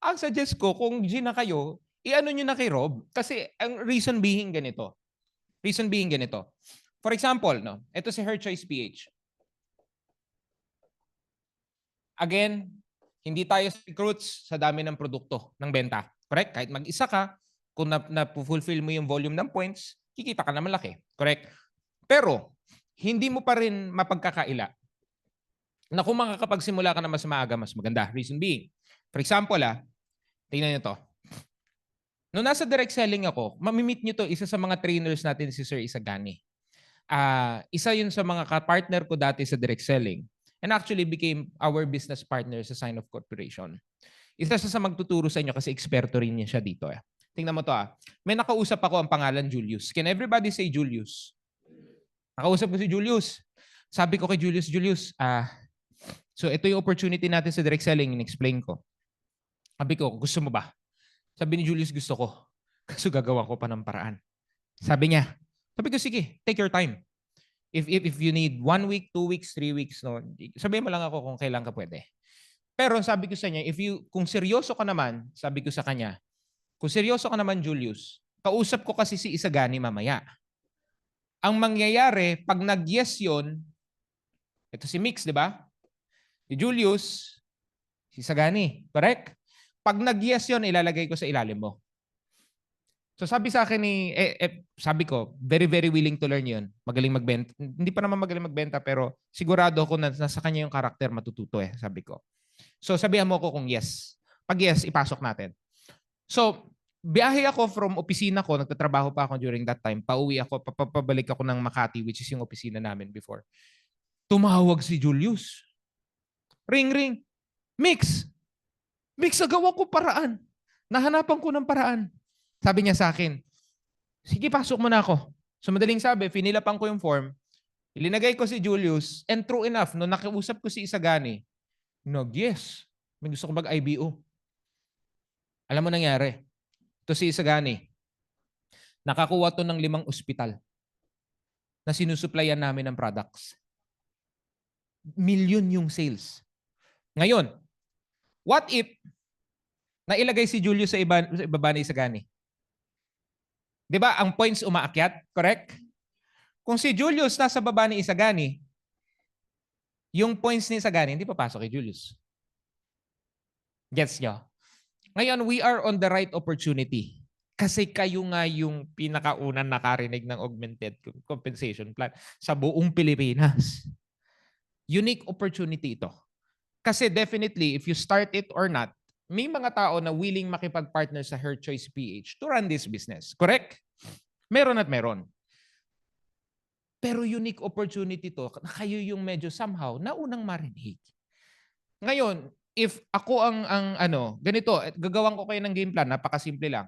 ang suggest ko, kung G na kayo, i-ano nyo na kay Rob. Kasi ang reason being ganito. For example, ito si Her Choice PH. Again, hindi tayo recruits sa dami ng produkto ng benta. Correct? Kahit mag-isa ka, kung na-fulfill mo yung volume ng points, kikita ka na malaki. Correct? Pero, hindi mo pa rin mapagkakaila na kung makakapagsimula ka na mas maaga, mas maganda. Reason being, for example, tingnan nyo to. Noong nasa direct selling ako, mamimit nyo to, isa sa mga trainers natin si Sir Isagani. Isa yun sa mga ka-partner ko dati sa direct selling and actually became our business partner sa Sign of Corporation. Isa sa magtuturo sa inyo kasi eksperto rin niya siya dito. Tingnan mo to. May nakausap ako ang pangalan Julius. Can everybody say Julius? Nakausap ko si Julius. Sabi ko kay Julius, so ito yung opportunity natin sa direct selling, in-explain ko. Sabi ko, gusto mo ba? Sabi ni Julius, gusto ko. Kaso gagawa ko pa ng paraan. Sabi ko, sige, take your time. If you need 1 week, 2 weeks, 3 weeks, sabihin mo lang ako kung kailan ka pwede. Pero sabi ko sa niya, kung seryoso ka naman, sabi ko sa kanya, kung seryoso ka naman, Julius, kausap ko kasi si Isagani mamaya. Ang mangyayari, pag nag-yes yun, ito si Mix, di ba? Si Julius, si Isagani, correct? Pag nag-yes yun, ilalagay ko sa ilalim mo. So sabi sa akin sabi ko, very, very willing to learn yun. Magaling magbenta. Hindi pa naman magaling magbenta, pero sigurado ako na nasa kanya yung karakter matututo sabi ko. So sabihan mo ako kung yes. Pag yes, ipasok natin. So, biyahe ako from opisina ko, nagtatrabaho pa ako during that time. Pauwi ako, pabalik ako ng Makati, which is yung opisina namin before. Tumawag si Julius. Ring. Mix, nagawa ko paraan. Nahanapan ko ng paraan. Sabi niya sa akin, sige, pasok mo na ako. So madaling sabi, finilapan ko yung form, ilinagay ko si Julius, and true enough, nung nakiusap ko si Isagani, yes, may gusto ko mag-IBO. Alam mo nangyari? Ito si Isagani, nakakuha to ng 5 ospital na sinusuplayan namin ng products. Milyon yung sales. Ngayon, what if nailagay si Julius sa ibaba ni Isagani? Di ba, ang points umaakyat, correct? Kung si Julius nasa baba ni Isagani, yung points ni Isagani, hindi papasok kay Julius. Gets nyo? Ngayon, we are on the right opportunity. Kasi kayo nga yung pinakaunang nakarinig ng augmented compensation plan sa buong Pilipinas. Unique opportunity ito. Kasi definitely, if you start it or not, may mga tao na willing makipag-partner sa Her Choice PH to run this business. Correct? Meron at meron. Pero unique opportunity to na kayo yung medyo somehow naunang marinig. Ngayon, if ako ganito, gagawan ko kayo ng game plan, napakasimple lang.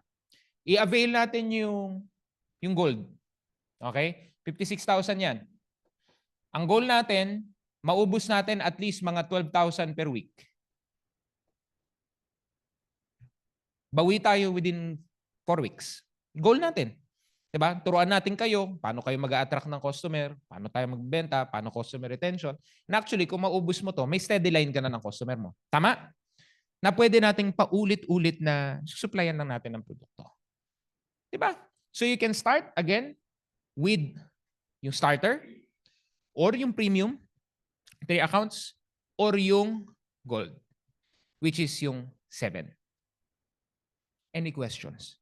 I-avail natin yung gold. Okay? 56,000 yan. Ang goal natin, maubos natin at least mga 12,000 per week. Bawi tayo within 4 weeks. Goal natin. Diba? Turuan natin kayo, paano kayo mag-a-attract ng customer, paano tayo magbenta, paano customer retention. And actually, kung maubos mo to, may steady line ka na ng customer mo. Tama? Na pwede nating paulit-ulit na supplyan lang natin ng produkto. Diba? So you can start again with yung starter or yung premium, 3 accounts, or yung gold, which is yung 7. Any questions?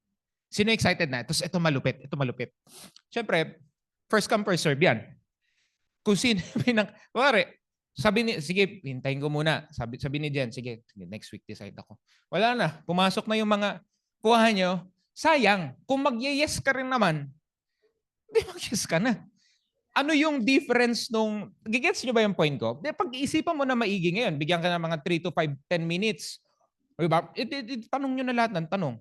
Sino excited na? Ito malupit. Ito malupit. Siyempre, first come, first serve yan. Kung sino, sige, hintayin ko muna. Sabi ni Jen, sige, next week decide ako. Wala na. Pumasok na yung mga kuha nyo. Sayang, kung mag-yes ka rin naman, hindi mag-yes ka na. Ano yung difference nung, gigets nyo ba yung point ko? Pag-iisipan mo na maigi ngayon, bigyan ka ng mga 3 to 5, 10 minutes. Diba? Tanong nyo na lahat ng tanong.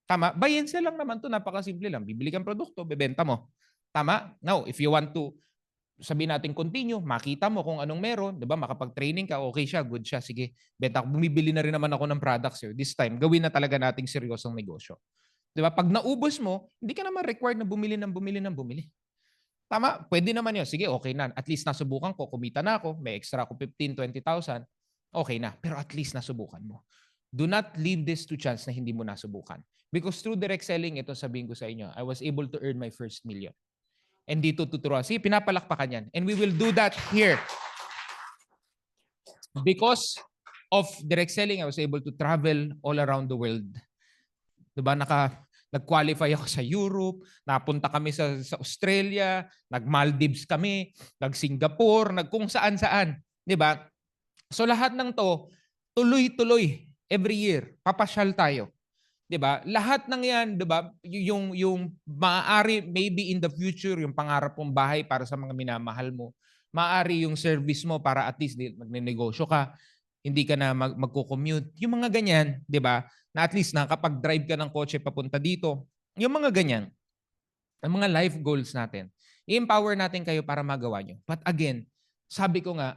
Tama? Buy-and-sell lang naman to, napakasimple lang. Bibili kang produkto, bebenta mo. Tama? Now, if you want to, sabihin natin continue, makita mo kung anong meron, 'di ba? Makapag-training ka, okay siya, good siya, sige. Benta, bumibili na rin naman ako ng products here. This time, gawin na talaga nating seryosong negosyo. 'Di ba? Pag naubos mo, hindi ka naman required na bumili. Tama? Pwede naman 'yun. Sige, okay na. At least nasubukan ko, kumita na ako, may extra ako 15, 20,000. Okay na. Pero at least nasubukan mo. Do not leave this to chance na hindi mo nasubukan. Because through direct selling, ito sabihin ko sa inyo, I was able to earn my first million. And dito tuturuan. Sige, pinapalakpakan yan. And we will do that here. Because of direct selling, I was able to travel all around the world. Diba? Nag-qualify ako sa Europe, napunta kami sa Australia, nag-Maldives kami, nag-Singapore, kung saan-saan. Diba? So lahat ng to, tuloy-tuloy, every year, papasyal tayo. 'Di ba? Lahat ng 'yan, 'di ba? Yung maaari maybe in the future yung pangarap mong bahay para sa mga minamahal mo. Maaari yung service mo para at least magnenegosyo ka, hindi ka na magko-commute. Yung mga ganyan, 'di ba? Na at least nakapag-drive ka ng kotse papunta dito. Yung mga ganyan. Ang mga life goals natin. I-empower natin kayo para magawa nyo. But again, sabi ko nga,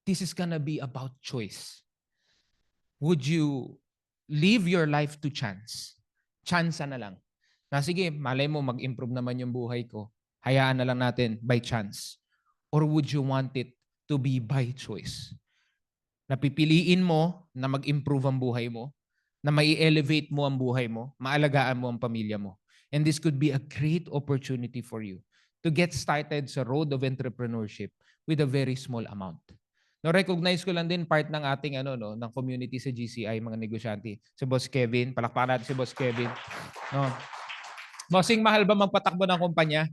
this is gonna be about choice. Would you leave your life to chance? Chance na lang. Na sige, malay mo mag-improve naman yung buhay ko. Hayaan na lang natin by chance. Or would you want it to be by choice? Napipiliin mo na mag-improve ang buhay mo, na mai-elevate mo ang buhay mo, maalagaan mo ang pamilya mo. And this could be a great opportunity for you to get started sa road of entrepreneurship with a very small amount. No, recognize ko lang din part ng ating ng community sa GCI, mga negosyante. Si Boss Kevin, palakpakan natin si Boss Kevin. No. Bossing, mahal ba magpatakbo ng kumpanya?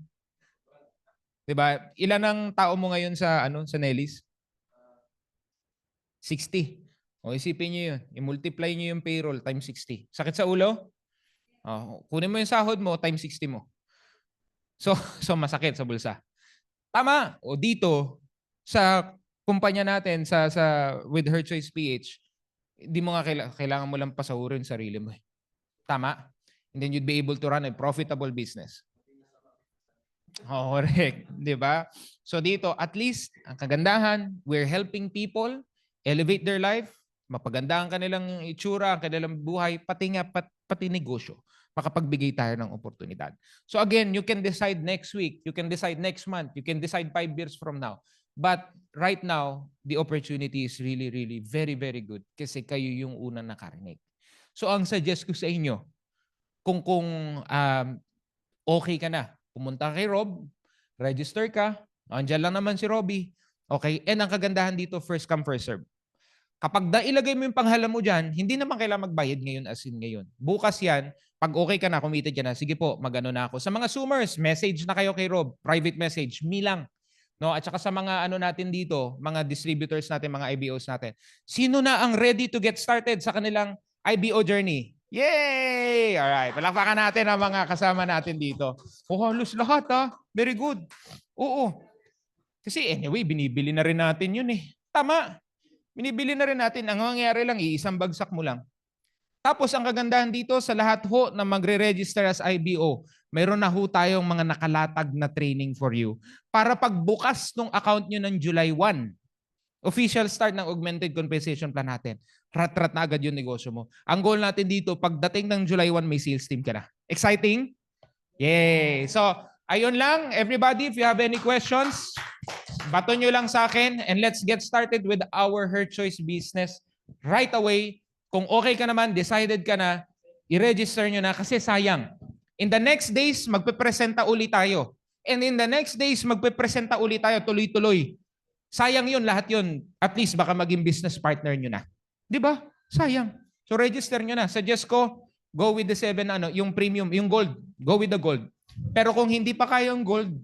'Di ba? Ilan ang tao mo ngayon sa sa Nelly's? 60. O isipin niyo 'yun. I-multiply niyo yung payroll times 60. Sakit sa ulo? Kunin mo yung sahod mo times 60 mo. So masakit sa bulsa. Tama. O dito sa kumpanya natin sa with Her Choice PH, hindi mo nga kailangan mo lang pasahurin sarili mo. Tama? And then you'd be able to run a profitable business. Correct. Di ba? So dito, at least, ang kagandahan, we're helping people elevate their life, mapaganda ang kanilang itsura, ang kanilang buhay, pati negosyo. Makapagbigay tayo ng oportunidad. So again, you can decide next week, you can decide next month, you can decide 5 years from now. But right now, the opportunity is really, really very, very good kasi kayo yung unang nakarinig. So ang suggest ko sa inyo, kung okay ka na, pumunta kay Rob, register ka, andyan lang naman si Robbie. Okay? And ang kagandahan dito, first come, first serve. Kapag ilagay mo yung panghalam mo dyan, hindi naman kailangan magbayad ngayon as in ngayon. Bukas yan, pag okay ka na, committed ka na, sige po, magano na ako. Sa mga Zoomers, message na kayo kay Rob, private message, me lang. No, at saka sa mga natin dito, mga distributors natin, mga IBOs natin. Sino na ang ready to get started sa kanilang IBO journey? Yay! All right, palakpakan natin ang mga kasama natin dito. Halos lahat Very good. Oo. Kasi anyway, binibili na rin natin yun eh. Tama. Binibili na rin natin. Ang mangyayari lang, isang bagsak mo lang. Tapos ang kagandahan dito sa lahat ho na magre-register as IBO, mayroon na ho tayong mga nakalatag na training for you. Para pagbukas ng account nyo ng July 1, official start ng augmented compensation plan natin, rat-rat na agad yung negosyo mo. Ang goal natin dito, pagdating ng July 1, may sales team ka na. Exciting? Yay! So, ayun lang. Everybody, if you have any questions, bato nyo lang sa akin and let's get started with our Her Choice business right away. Kung okay ka naman, decided ka na, i-register nyo na kasi sayang. In the next days, magpe-presenta ulit tayo. And in the next days, magpe-presenta ulit tayo tuloy-tuloy. Sayang yun, lahat yun. At least baka maging business partner nyo na. Di ba? Sayang. So register nyo na. Suggest ko, go with the 7, yung premium, yung gold. Go with the gold. Pero kung hindi pa kaya yung gold,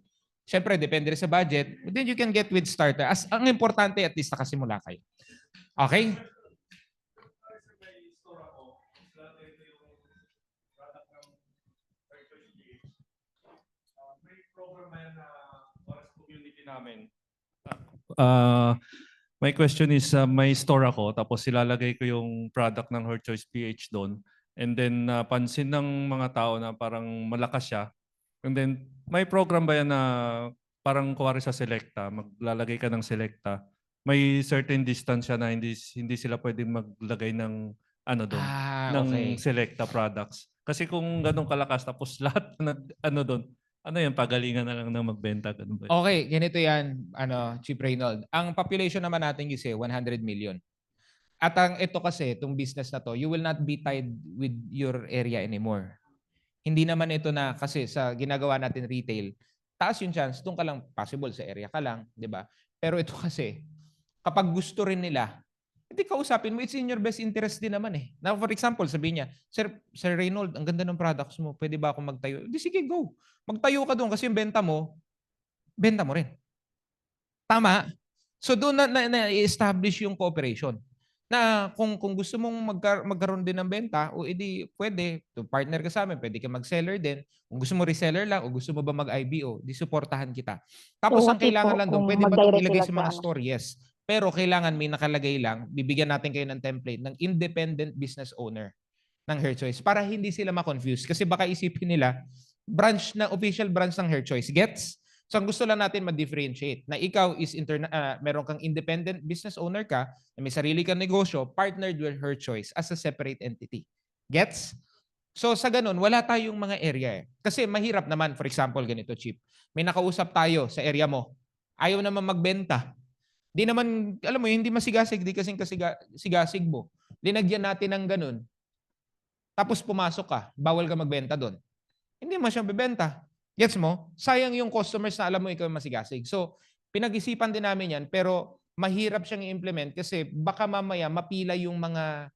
syempre, depende rin sa budget, then you can get with starter. Ang importante, at least nakasimula kayo. Okay? Namin. My question is, may store ako, tapos ilalagay ko yung product ng Her Choice PH doon. And then, pansin ng mga tao na parang malakas siya. And then, may program ba yan na parang kuwari sa Selecta, maglalagay ka ng Selecta, may certain distance siya na hindi sila pwedeng maglagay ng doon, ng Selecta products. Kasi kung ganun kalakas, tapos lahat doon, yan, pagalingan na lang ng magbenta. Ganun ba? Okay, ganito yan, Chief Reynold. Ang population naman natin kasi 100 million. At ito kasi, itong business na to, you will not be tied with your area anymore. Hindi naman ito na kasi sa ginagawa natin retail, taas yung chance, doon ka lang, possible sa area ka lang, di ba? Pero ito kasi, kapag gusto rin nila, hindi kausapin mo, it's in your best interest din naman eh. Now, for example, sabihin niya, Sir Reynold, ang ganda ng products mo, pwede ba akong magtayo? Di sige, go. Magtayo ka doon kasi yung benta mo rin. Tama? So doon na-establish yung cooperation. Na kung gusto mong magkaroon din ng benta, o edi pwede, partner ka sa amin, pwede ka mag-seller din. Kung gusto mo reseller lang, o gusto mo ba mag-IBO, di suportahan kita. Tapos So, ang kailangan lang doon, pwede ba mag-direct ilagay sila sa mga sa store? Yes. Pero kailangan may nakalagay lang, bibigyan natin kayo ng template ng independent business owner ng Her Choice para hindi sila ma-confuse. Kasi baka isipin nila, official branch ng Her Choice. Gets? So ang gusto lang natin ma-differentiate na ikaw is meron kang independent business owner ka, na may sarili kang negosyo, partnered with Her Choice as a separate entity. Gets? So sa ganun, wala tayong mga area eh. Kasi mahirap naman, for example, ganito, Chip. May nakausap tayo sa area mo. Ayaw naman magbenta. Di naman, alam mo, hindi masigasig, di kasing sigasig mo. Linagyan natin ng ganun. Tapos pumasok ka, bawal ka magbenta doon. Hindi mo siya bebenta. Gets mo? Sayang yung customers na alam mo ikaw masigasig. So, pinag-isipan din namin yan, pero mahirap siyang i-implement kasi baka mamaya mapila yung mga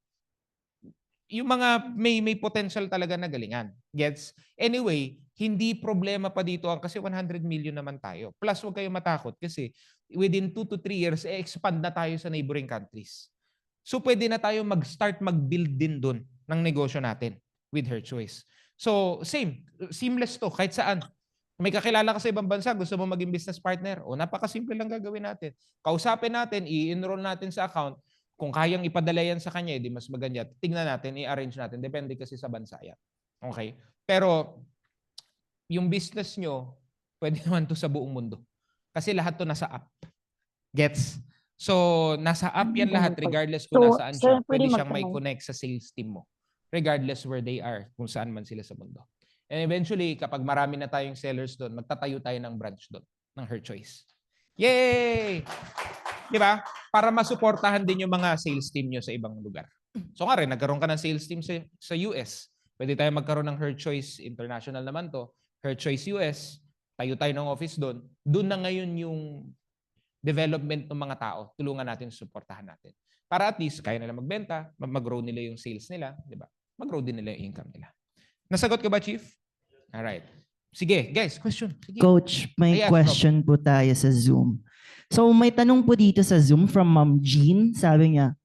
may potential talaga na galingan. Gets? Anyway, hindi problema pa dito kasi 100 million naman tayo. Plus, huwag kayong matakot kasi within 2 to 3 years, expand na tayo sa neighboring countries. So, pwede na tayo mag-start mag-build din dun ng negosyo natin with Her Choice. So, seamless to, kahit saan. May kakilala ka sa ibang bansa, gusto mo maging business partner, o napakasimple lang gagawin natin. Kausapin natin, i-enroll natin sa account. Kung kayang ipadala yan sa kanya, di mas maganda. Tingnan natin, i-arrange natin. Depende kasi sa bansa yan. Okay? Pero, yung business nyo, pwede naman to sa buong mundo. Kasi lahat to nasa app. Gets? So, nasa app yan lahat, regardless kung nasaan siya. Pwede siyang may connect sa sales team mo. Regardless where they are, kung saan man sila sa mundo. And eventually, kapag marami na tayong sellers doon, magtatayo tayo ng branch doon, ng Her Choice. Yay! Di ba? Para masuportahan din yung mga sales team nyo sa ibang lugar. So nga rin, nagkaroon ka ng sales team sa US. Pwede tayo magkaroon ng Her Choice International naman to. Her Choice US, tayo ng office doon. Doon na ngayon yung development ng mga tao. Tulungan natin, suportahan natin. Para at least, kaya nila magbenta, mag-grow nila yung sales nila, di ba? Mag-grow din nila yung income nila. Nasagot ka ba, Chief? Alright. Sige, guys, question. Sige. Coach, may question po tayo sa Zoom. So may tanong po dito sa Zoom from Ma'am Jean. Sabi niya,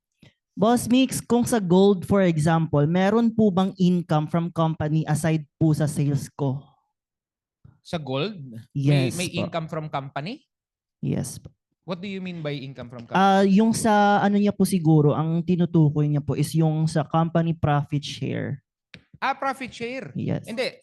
Boss Mix, kung sa gold for example, meron po bang income from company aside po sa sales ko? Sa gold? Yes May po. income from company? Yes po. What do you mean by income from company? Yung sa ano niya po siguro, ang tinutukoy niya po is yung sa company profit share. Profit share. Yes. Hindi.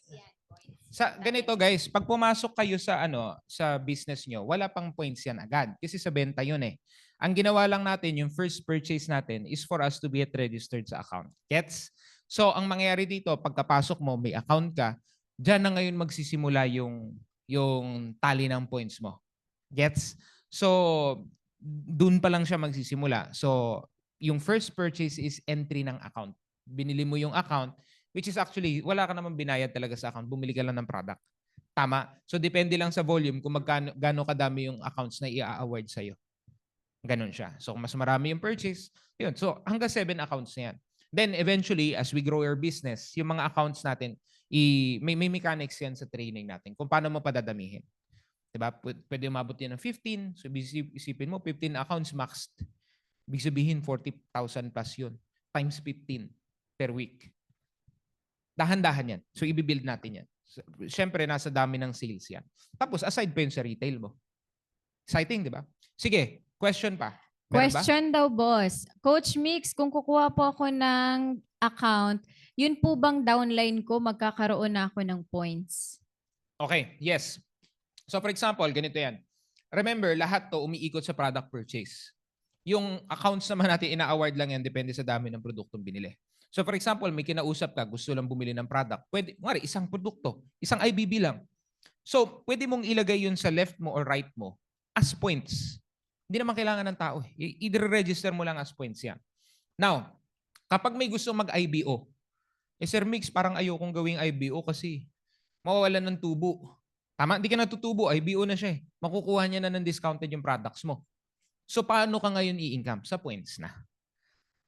Sa ganito guys, pag pumasok kayo sa sa business nyo, wala pang points yan agad kasi sa benta yun eh. Ang ginawa lang natin, yung first purchase natin is for us to be at registered sa account. Gets? So ang mangyayari dito, pagkapasok mo, may account ka, diyan na ngayon magsisimula yung tally ng points mo. Gets? So dun pa lang siya magsisimula. So yung first purchase is entry ng account. Binili mo yung account, which is actually, wala ka naman binayad talaga sa account. Bumili ka lang ng product. Tama? So, depende lang sa volume kung gaano kadami yung accounts na i-award sa'yo. Ganon siya. So, kung mas marami yung purchase, yun. So, hanggang 7 accounts na yan. Then, eventually, as we grow our business, yung mga accounts natin, may mechanics yan sa training natin kung paano mo padadamihin. Diba? Pwede umabot yan ng 15. So, isipin mo, 15 accounts maxed. Ibig sabihin, 40,000 plus yun. Times 15 per week. Dahan-dahan yan. So, i-build natin yan. Siyempre, nasa dami ng sales yan. Tapos, aside pa yun sa retail mo. Exciting, di ba? Sige, question pa. Meron ba? Question daw, boss. Coach Mix, kung kukuha po ako ng account, yun po bang downline ko, magkakaroon na ako ng points? Okay, yes. So, for example, ganito yan. Remember, lahat to umiikot sa product purchase. Yung accounts naman natin, ina-award lang yan, depende sa dami ng produktong binili. So for example, may kinausap ka, gusto lang bumili ng product. Pwede, isang produkto, isang IBB lang. So pwede mong ilagay yun sa left mo or right mo as points. Hindi naman kailangan ng tao. I-register mo lang as points yan. Now, kapag may gusto mag-IBO, Sir Mix, parang ayokong gawing IBO kasi mawawalan ng tubo. Tama? Hindi ka natutubo, IBO na siya eh. Makukuha niya na ng discounted yung products mo. So paano ka ngayon i-income? Sa points na.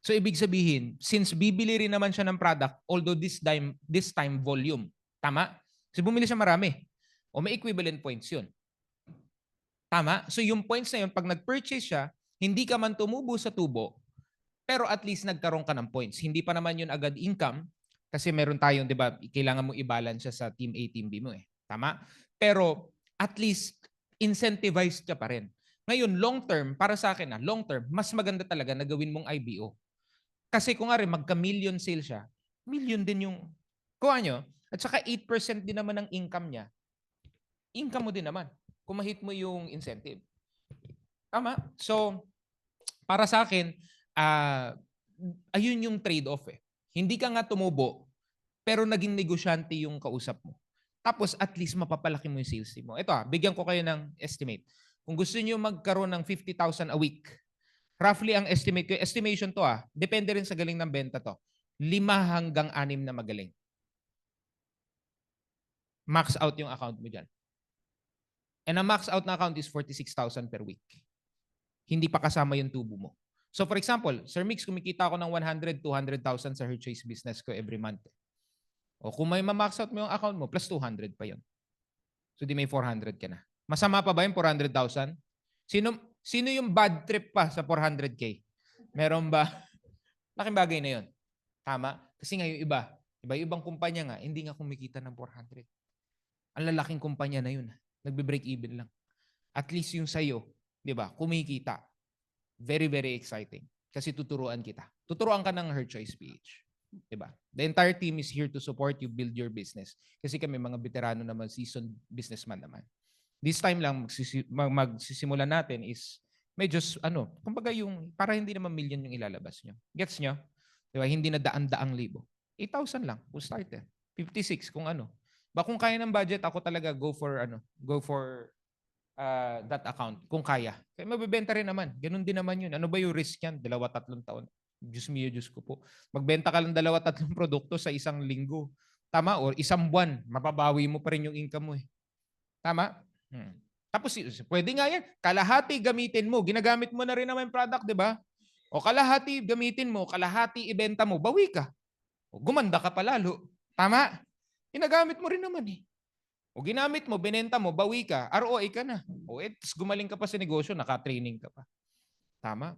So ibig sabihin, since bibili rin naman siya ng product, although this time volume, tama? Kasi bumili siya marami. O may equivalent points yun. Tama? So yung points na yun, pag nag-purchase siya, hindi ka man tumubo sa tubo, pero at least nagkaroon ka ng points. Hindi pa naman yun agad income, kasi meron tayong, di ba, kailangan mo i-balance siya sa team A, team B mo eh. Tama? Pero at least incentivized ka pa rin. Ngayon, long term, para sa akin long term, mas maganda talaga na gawin mong IBO. Kasi kung nga rin, magka-million sale siya, million din yung kuha nyo. At saka 8% din naman ng income niya. Income mo din naman kung ma-hit mo yung incentive. Tama? So, para sa akin, ayun yung trade-off eh. Hindi ka nga tumubo, pero naging negosyante yung kausap mo. Tapos at least mapapalaki mo yung sales team mo. Ito bigyan ko kayo ng estimate. Kung gusto niyo magkaroon ng 50,000 a week, roughly ang estimate ko, estimation to depende rin sa galing ng benta to. 5 hanggang 6 na magaling. Max out yung account mo dyan. And ang max out na account is 46,000 per week. Hindi pa kasama yung tubo mo. So for example, Sir Mix, kumikita ako ng 100, 200,000 sa Her Choice business ko every month. O kung may ma-max out mo yung account mo, plus 200 pa yun. So di may 400 ka na. Masama pa ba yung 400,000? Sino yung bad trip pa sa 400K? Meron ba? Laking bagay na yun. Tama? Kasi nga yung ibang kumpanya nga, hindi nga kumikita ng 400. Ang lalaking kumpanya na yun. Nagbe-break even lang. At least yung sa'yo, di ba, kumikita. Very, very exciting. Kasi tuturuan kita. Tuturuan ka ng Her Choice PH. Di ba? The entire team is here to support you build your business. Kasi kami mga veterano naman, seasoned businessman naman. This time lang, magsisimula natin is medyo, kumbaga yung, para hindi naman million yung ilalabas nyo. Gets nyo? Di ba? Hindi na daan-daang libo. 8,000 lang, kung starter. 56 kung Ba kung kaya ng budget, ako talaga go for that account kung kaya. Kaya mabibenta rin naman. Ganun din naman yun. Ano ba yung risk yan? 2-3 taon. Diyos mio, Diyos ko po. Magbenta ka lang 2-3 produkto sa isang linggo. Tama? Or isang buwan, mapabawi mo pa rin yung income mo eh. Tama? Tapos pwede nga yan. Kalahati gamitin mo. Ginagamit mo na rin naman yung product, di ba? O kalahati gamitin mo, kalahati ibenta mo, bawi ka. O gumanda ka pa lalo. Tama? Ginagamit mo rin naman eh. O ginamit mo, binenta mo, bawi ka, ROI ka na. O gumaling ka pa sa negosyo, naka-training ka pa. Tama?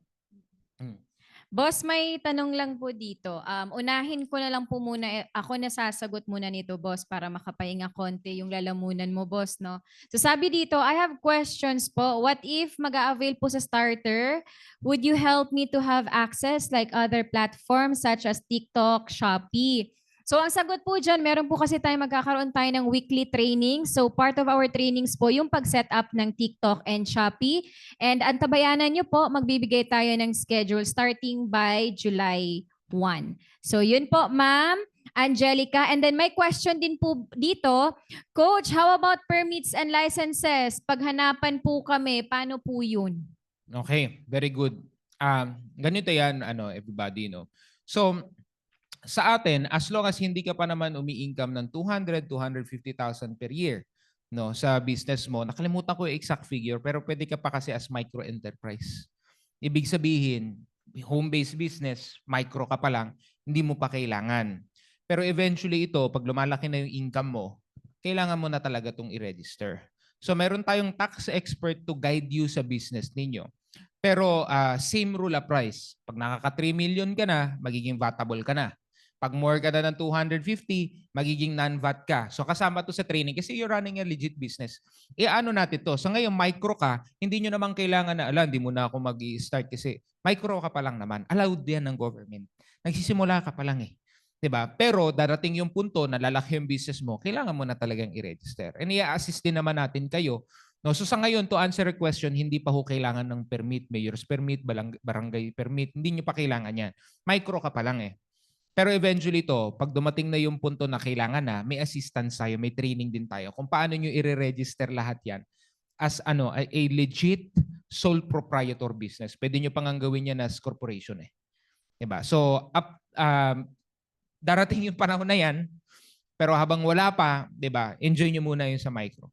Boss, may tanong lang po dito. Unahin ko na lang po muna, ako nasasagot muna nito, boss, para makapahinga konti yung lalamunan mo, boss, no? So sabi dito, I have questions po. What if mag-a-avail po sa starter? Would you help me to have access like other platforms such as TikTok, Shopee? So ang sagot po dyan, meron po kasi magkakaroon tayo ng weekly training. So part of our trainings po yung pag-set up ng TikTok and Shopee. And antabayanan nyo po, magbibigay tayo ng schedule starting by July 1. So yun po, ma'am, Angelica. And then may question din po dito, Coach, how about permits and licenses? Paghanapan po kami, paano po yun? Okay, very good. Ganito yan, everybody, no? So, sa atin, as long as hindi ka pa naman umi-income ng 200, 250,000 per year, no, sa business mo, nakalimutan ko yung exact figure, pero pwede ka pa kasi as micro-enterprise. Ibig sabihin, home-based business, micro ka pa lang, hindi mo pa kailangan. Pero eventually ito, pag lumalaki na yung income mo, kailangan mo na talaga itong i-register. So meron tayong tax expert to guide you sa business ninyo. Pero same rule applies. Pag nakaka 3 million ka na, magiging vatable ka na. Pag more ka na ng 250, magiging non-VAT ka. So kasama to sa training kasi you're running a legit business. Ano natin to? So ngayon, micro ka, hindi nyo naman kailangan na, hindi mo na ako mag-i-start kasi micro ka pa lang naman. Allowed yan ng government. Nagsisimula ka pa lang eh. 'Di ba? Pero darating yung punto na lalaki yung business mo, kailangan mo na talagang i-register. And i-assist din naman natin kayo. No, so sa ngayon, to answer your question, hindi pa ho kailangan ng permit, mayor's permit, barangay permit. Hindi nyo pa kailangan yan. Micro ka pa lang eh. Pero eventually to, pag dumating na yung punto na kailangan na, may assistance tayo, may training din tayo kung paano nyo i-register lahat yan as a legit sole proprietor business. Pwede nyo pang gawin yan as corporation eh. Diba? So, darating yung panahon na yan, pero habang wala pa, 'di ba? Enjoy nyo muna yung sa micro.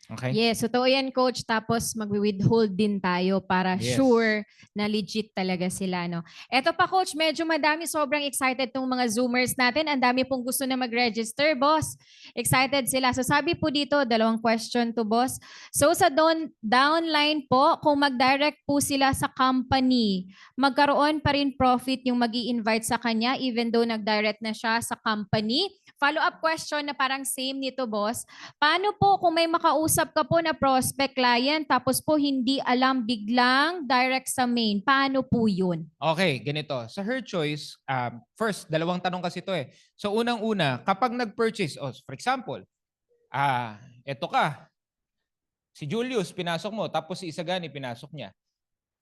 Okay? Yes, totoo yan, Coach. Tapos mag-withhold din tayo para Yes. sure na legit talaga sila, no? Eto pa, Coach, medyo madami. Sobrang excited tong mga Zoomers natin. Ang dami pong gusto na mag-register, boss. Excited sila. So sabi po dito, 2 question to boss. So sa downline po, kung mag-direct po sila sa company, magkaroon pa rin profit yung mag-i-invite sa kanya even though nag-direct na siya sa company. Follow-up question na parang same nito, boss. Paano po kung may makausap ka po na prospect client tapos po hindi alam biglang direct sa main? Paano po yun? Okay, ganito. Sa Her Choice, first, 2 tanong kasi ito eh. So unang-una, kapag nag-purchase, for example, eto ka, si Julius, pinasok mo, tapos si Isagani, pinasok niya.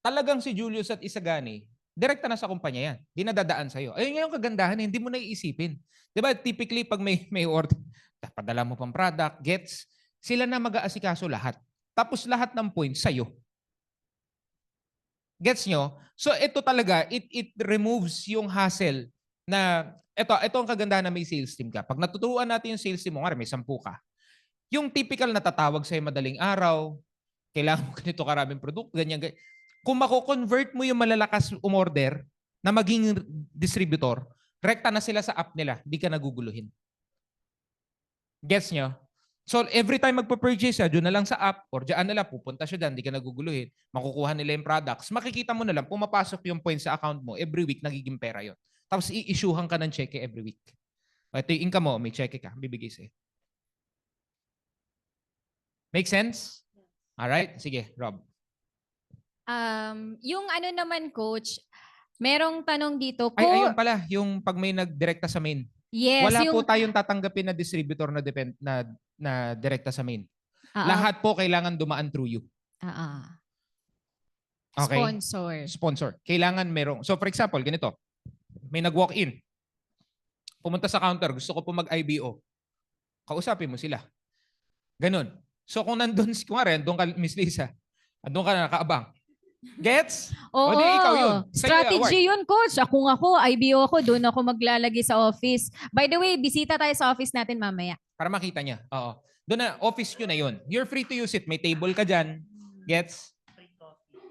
Talagang si Julius at Isagani, direkta na sa kumpanya yan. Di na dadaan sa'yo. Ayun yung kagandahan, hindi mo na iisipin. Di ba, typically, pag may order, padala mo pang product, gets, sila na mag-aasikaso lahat. Tapos lahat ng points sa'yo. Gets nyo? So ito talaga, it removes yung hassle na, ito ang kagandahan na may sales team ka. Pag natuturuan natin yung sales team mo, may 10 ka. Yung typical na tatawag sa'yo madaling araw, kailangan mo ganito karaming produkto, ganyan. Kung mako-convert mo yung malalakas umorder na maging distributor, rekta na sila sa app nila, di ka naguguluhin. Gets nyo? So every time magpa-purchase siya, doon na lang sa app or diyan na lang, pupunta siya dyan, di ka naguguluhin. Makukuha nila yung products. Makikita mo na lang, pumapasok yung points sa account mo, every week nagiging pera yon. Tapos i-issuehan ka ng cheque every week. Ito yung income mo, may cheque ka, bibigay sa'yo. Make sense? Alright? Sige, Rob. Yung ano naman, Coach, merong tanong dito. Ay, ayun pala, yung pag may nagdirekta sa main. Yes, Wala yung, po tayong tatanggapin na distributor na direkta sa main. Ah, Lahat po kailangan dumaan through you. Okay? Sponsor. Sponsor. Kailangan merong. So for example, ganito. May nag-walk in. Pumunta sa counter, gusto ko po mag-IBO. Kausapin mo sila. Ganun. So kung nandun, doon ka, Miss Lisa, doon ka na nakaabang. Gets? Oo, di ikaw yun. Sa'yo yung strategy yun, Coach. Ako, IBO ako, doon ako maglalagay sa office. By the way, bisita tayo sa office natin mamaya. Para makita niya. Oo. Doon na, office nyo na yun. You're free to use it. May table ka dyan. Gets?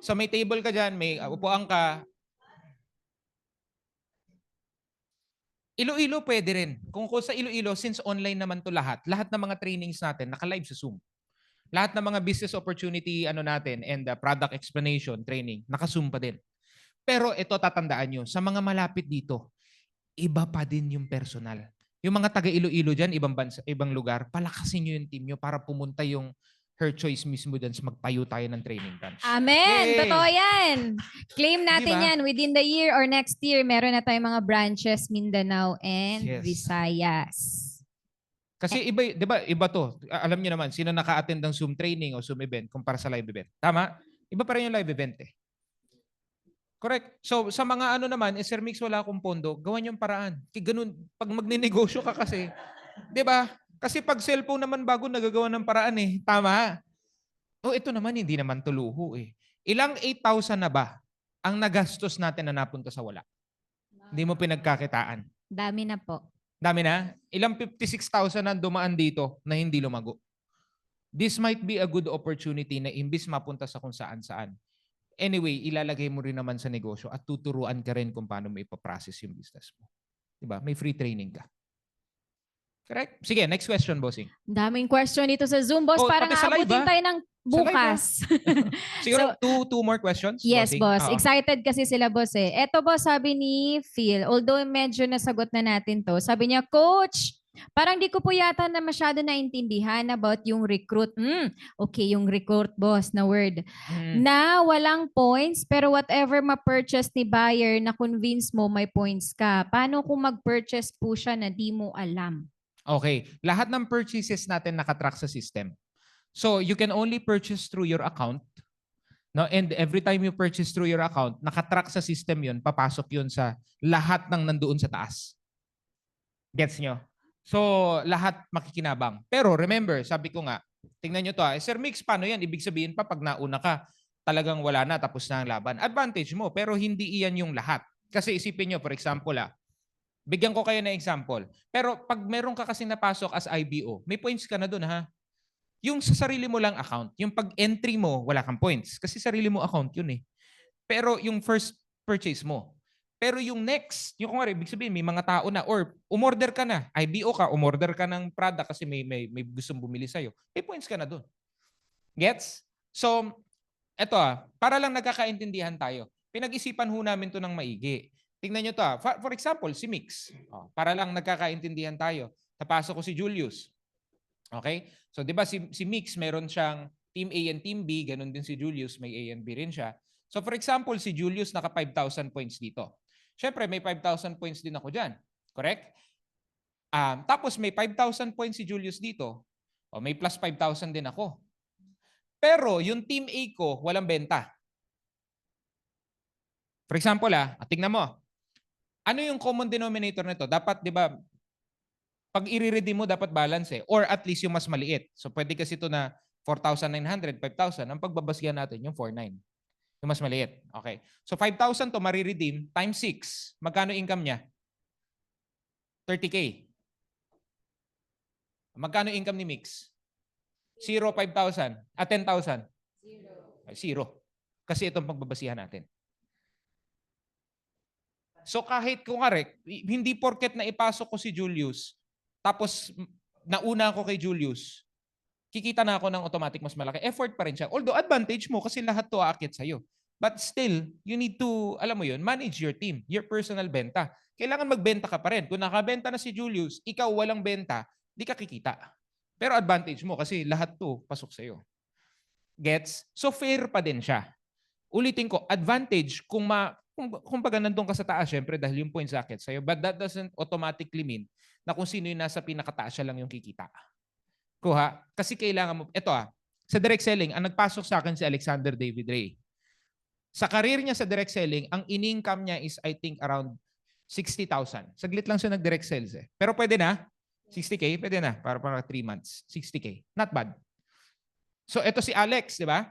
So may table ka dyan, may upuan ka. Iloilo pwede rin. Kung sa Iloilo, since online naman to lahat ng mga trainings natin naka-live sa Zoom. Lahat ng mga business opportunity natin and product explanation training, naka-Zoom pa din. Pero ito tatandaan nyo, sa mga malapit dito, iba pa din yung personal. Yung mga taga Iloilo dyan, ibang bansa, ibang lugar, palakasin nyo yung team nyo para pumunta yung Her Choice mismo dyan sa magtayo tayo ng training branch. Amen! Yay! Totoo yan! Claim natin Di ba? yan. Within the year or next year, meron na tayong mga branches, Mindanao and Yes. Visayas. Kasi iba, 'di ba? Iba 'to. Alam niyo naman sino naka-attend ng Zoom training o Zoom event kumpara sa live event. Tama? Iba pa rin yung live event eh. Correct. So sa mga ano naman, Sir Mix wala akong pondo, gawan yung paraan. Ganun, pag magninegosyo ka kasi, 'di ba? Kasi pag cellphone naman bago nagagawa ng paraan eh. Tama? O ito naman hindi naman tuluho eh. Ilang 8,000 na ba ang nagastos natin na napunta sa wala? Hindi mo pinagkakitaan. Dami na po. Dami na. Ilang 56,000 ang dumaan dito na hindi lumago. This might be a good opportunity na imbis mapunta sa kung saan-saan. Anyway, ilalagay mo rin naman sa negosyo at tuturuan ka rin kung paano mo ipaprocess yung business mo. Diba? May free training ka. Correct? Sige, next question, bossing. Daming question dito sa Zoom, boss. Oh, Parang pati sa live, aabutin ah. tayo ng bukas. Siguro two more questions, Yes, bossing? boss. Oo. Excited kasi sila, boss eh. Eto, boss, sabi ni Phil, although medyo nasagot na natin to, sabi niya, Coach, parang di ko po yata na masyado naintindihan about yung recruit. Okay, yung recruit, boss, na word. Na walang points, pero whatever ma-purchase ni buyer na convince mo may points ka. Paano kung mag-purchase po siya na di mo alam? Okay. Lahat ng purchases natin nakatrack sa system. So, you can only purchase through your account. No? And every time you purchase through your account, nakatrack sa system yun, papasok yun sa lahat ng nandoon sa taas. Gets nyo? So, lahat makikinabang. Pero remember, sabi ko nga, tingnan nyo to Sir Mix, paano yan? Ibig sabihin pa, pag nauna ka, talagang wala na, tapos na ang laban. Advantage mo, pero hindi iyan yung lahat. Kasi isipin nyo, for example, bigyan ko kayo ng example. Pero pag meron ka kasi napasok as IBO, may points ka na dun ha. Yung sa sarili mo lang account, yung pag-entry mo, wala kang points. Kasi sarili mo account yun eh. Pero yung first purchase mo. Pero yung next, yung kung ibig sabihin, may mga tao na, or umorder ka na, IBO ka, umorder ka ng product kasi may gustong bumili sa'yo. May points ka na dun. Gets? So, eto para lang nagkakaintindihan tayo. Pinag-isipan ho namin to ng maigi. Tingnan nyo to For example, si Mix. Para lang nagkakaintindihan tayo. Napasok ko si Julius. Okay? So, di ba si Mix, meron siyang Team A and Team B. Ganon din si Julius, may A and B rin siya. So, for example, si Julius naka 5,000 points dito. Siyempre, may 5,000 points din ako dyan. Correct? Tapos, may 5,000 points si Julius dito. O, may plus 5,000 din ako. Pero, yung Team A ko, walang benta. For example, tingnan mo. Ano yung common denominator nito? Dapat, di ba, pag i-redeem mo, dapat balance eh. Or at least yung mas maliit. So, pwede kasi ito na 4,900, 5,000. Ang pagbabasyan natin, yung 4,900. Yung mas maliit. Okay. So, 5,000 to mariredeem times 6. Magkano income niya? 30K. Magkano income ni Mix? 0, 5,000. 10,000? 0. Kasi itong pagbabasihan natin. So kahit kung hindi porket na ipasok ko si Julius, tapos nauna ako kay Julius, kikita na ako ng automatic mas malaki. Effort pa rin siya. Although advantage mo kasi lahat to aakit sa'yo. But still, you need to, alam mo yun, manage your team, your personal benta. Kailangan magbenta ka pa rin. Kung nakabenta na si Julius, ikaw walang benta, di ka kikita. Pero advantage mo kasi lahat to pasok sa'yo. Gets? So fair pa din siya. Ulitin ko, advantage kung baga nandun ka sa taas, syempre dahil yung points akit sa'yo. But that doesn't automatically mean na kung sino yung nasa pinakataas siya lang yung kikita. Kuha? Kasi kailangan mo, sa direct selling, ang nagpasok sa akin si Alexander David Ray. Sa career niya sa direct selling, ang in-income niya is I think around 60,000. Saglit lang siya nag-direct sales eh. Pero pwede na. 60K, pwede na. Para 3 months. 60K. Not bad. So, ito si Alex, di ba?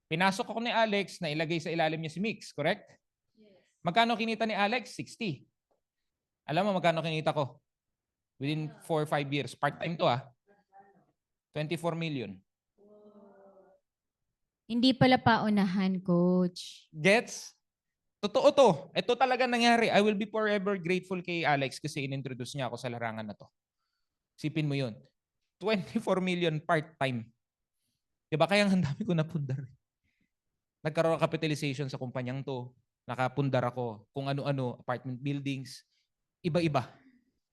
Pinasok ako ni Alex na ilagay sa ilalim niya si Mix, correct? Yes. Magkano kinita ni Alex? 60. Alam mo magkano kinita ko? Within 4 or 5 years. Part-time to 24 million. Hindi pala paunahan, Coach. Gets? Totoo to. Ito talaga nangyari. I will be forever grateful kay Alex kasi inintroduce niya ako sa larangan na to. Sipin mo yun. 24 million part-time. Diba? Kaya ang dami ko napundar. Nagkaroon ng capitalization sa kumpanyang to. Nakapundar ako kung ano-ano, apartment buildings. Iba-iba.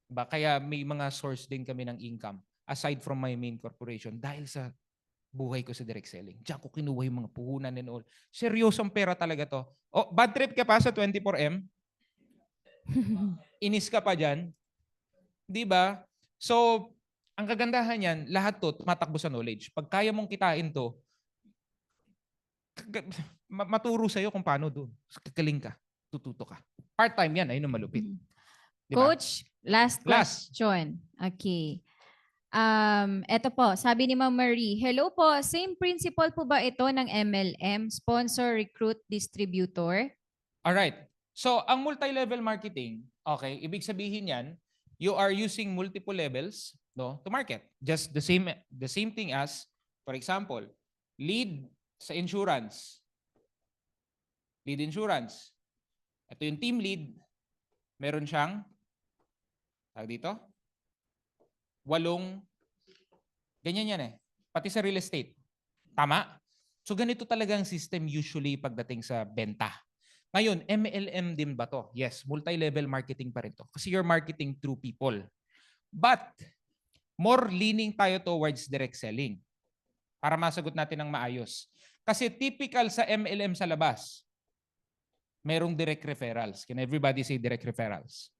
Diba? Kaya may mga source din kami ng income aside from my main corporation dahil sa buhay ko sa direct selling. Diyan ko kinuha yung mga puhunan and all. Seryosong pera talaga to. Oh, bad trip ka pa sa 24M? Inis ka pa dyan? Di ba? So, ang kagandahan yan, lahat to tumatakbo sa knowledge. Pag kaya mong kitain to, maturo sa'yo kung paano doon. Kagaling ka. Tututo ka. Part-time yan. Ayun ang malupit. Di ba? Coach, last Last. question. Okay. Eto po, sabi ni Ma'am Marie, hello po, same principle po ba ito ng MLM, sponsor, recruit, distributor? Alright. So, ang multi-level marketing, okay, ibig sabihin yan, you are using multiple levels no, to market. Just the same thing as, for example, lead sa insurance. Lead insurance. Ito yung team lead. Meron siyang, tawag dito, 8, ganyan yan eh. Pati sa real estate. Tama? So ganito talaga ang system usually pagdating sa benta. Ngayon, MLM din ba to? Yes, multi-level marketing pa rin to. Kasi you're marketing through people. But, more leaning tayo towards direct selling. Para masagot natin ng maayos. Kasi typical sa MLM sa labas, merong direct referrals. Can everybody say direct referrals?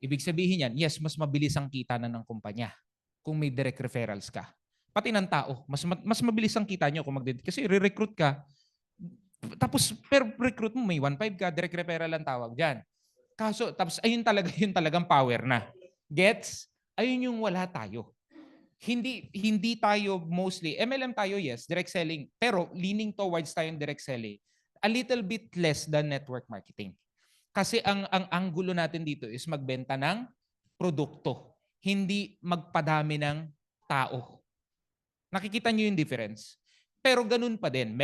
Ibig sabihin yan, yes, mas mabilis ang kita na ng kumpanya kung may direct referrals ka. Pati ng tao, mas mabilis ang kita nyo kung kasi re-recruit ka. Tapos per recruit mo, may 1.5 ka, direct referral ang tawag dyan. Kaso, tapos ayun talagang power na. Gets? Ayun yung wala tayo. Hindi tayo mostly, MLM tayo, yes, direct selling. Pero leaning towards tayong direct selling. A little bit less than network marketing. Kasi ang anggulo natin dito is magbenta ng produkto. Hindi magpadami ng tao. Nakikita nyo yung difference. Pero ganun pa din.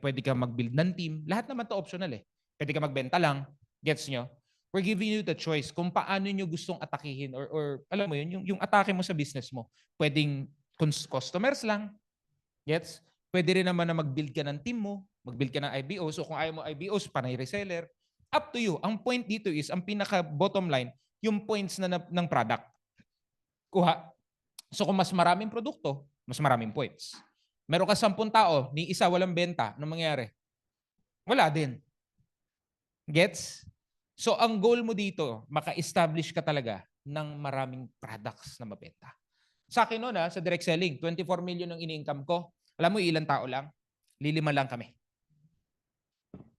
Pwede kang mag-build ng team. Lahat naman to optional eh. Pwede kang magbenta lang. Gets nyo? We're giving you the choice kung paano nyo gustong atakihin or alam mo yun, yung atake mo sa business mo. Pwedeng customers lang. Gets? Pwede rin naman na mag-build ka ng team mo. Mag-build ka ng IBOs. So kung ayaw mo IBOs, panay reseller. Up to you. Ang point dito is, ang pinaka-bottom line, yung points ng product. Kuha. So kung mas maraming produkto, mas maraming points. Meron ka 10 tao, ni isa walang benta, anong mangyari? Wala din. Gets? So ang goal mo dito, maka-establish ka talaga ng maraming products na mabenta. Sa akin noon sa direct selling, 24 million ang ini-income ko. Alam mo ilang tao lang? 5 lang kami.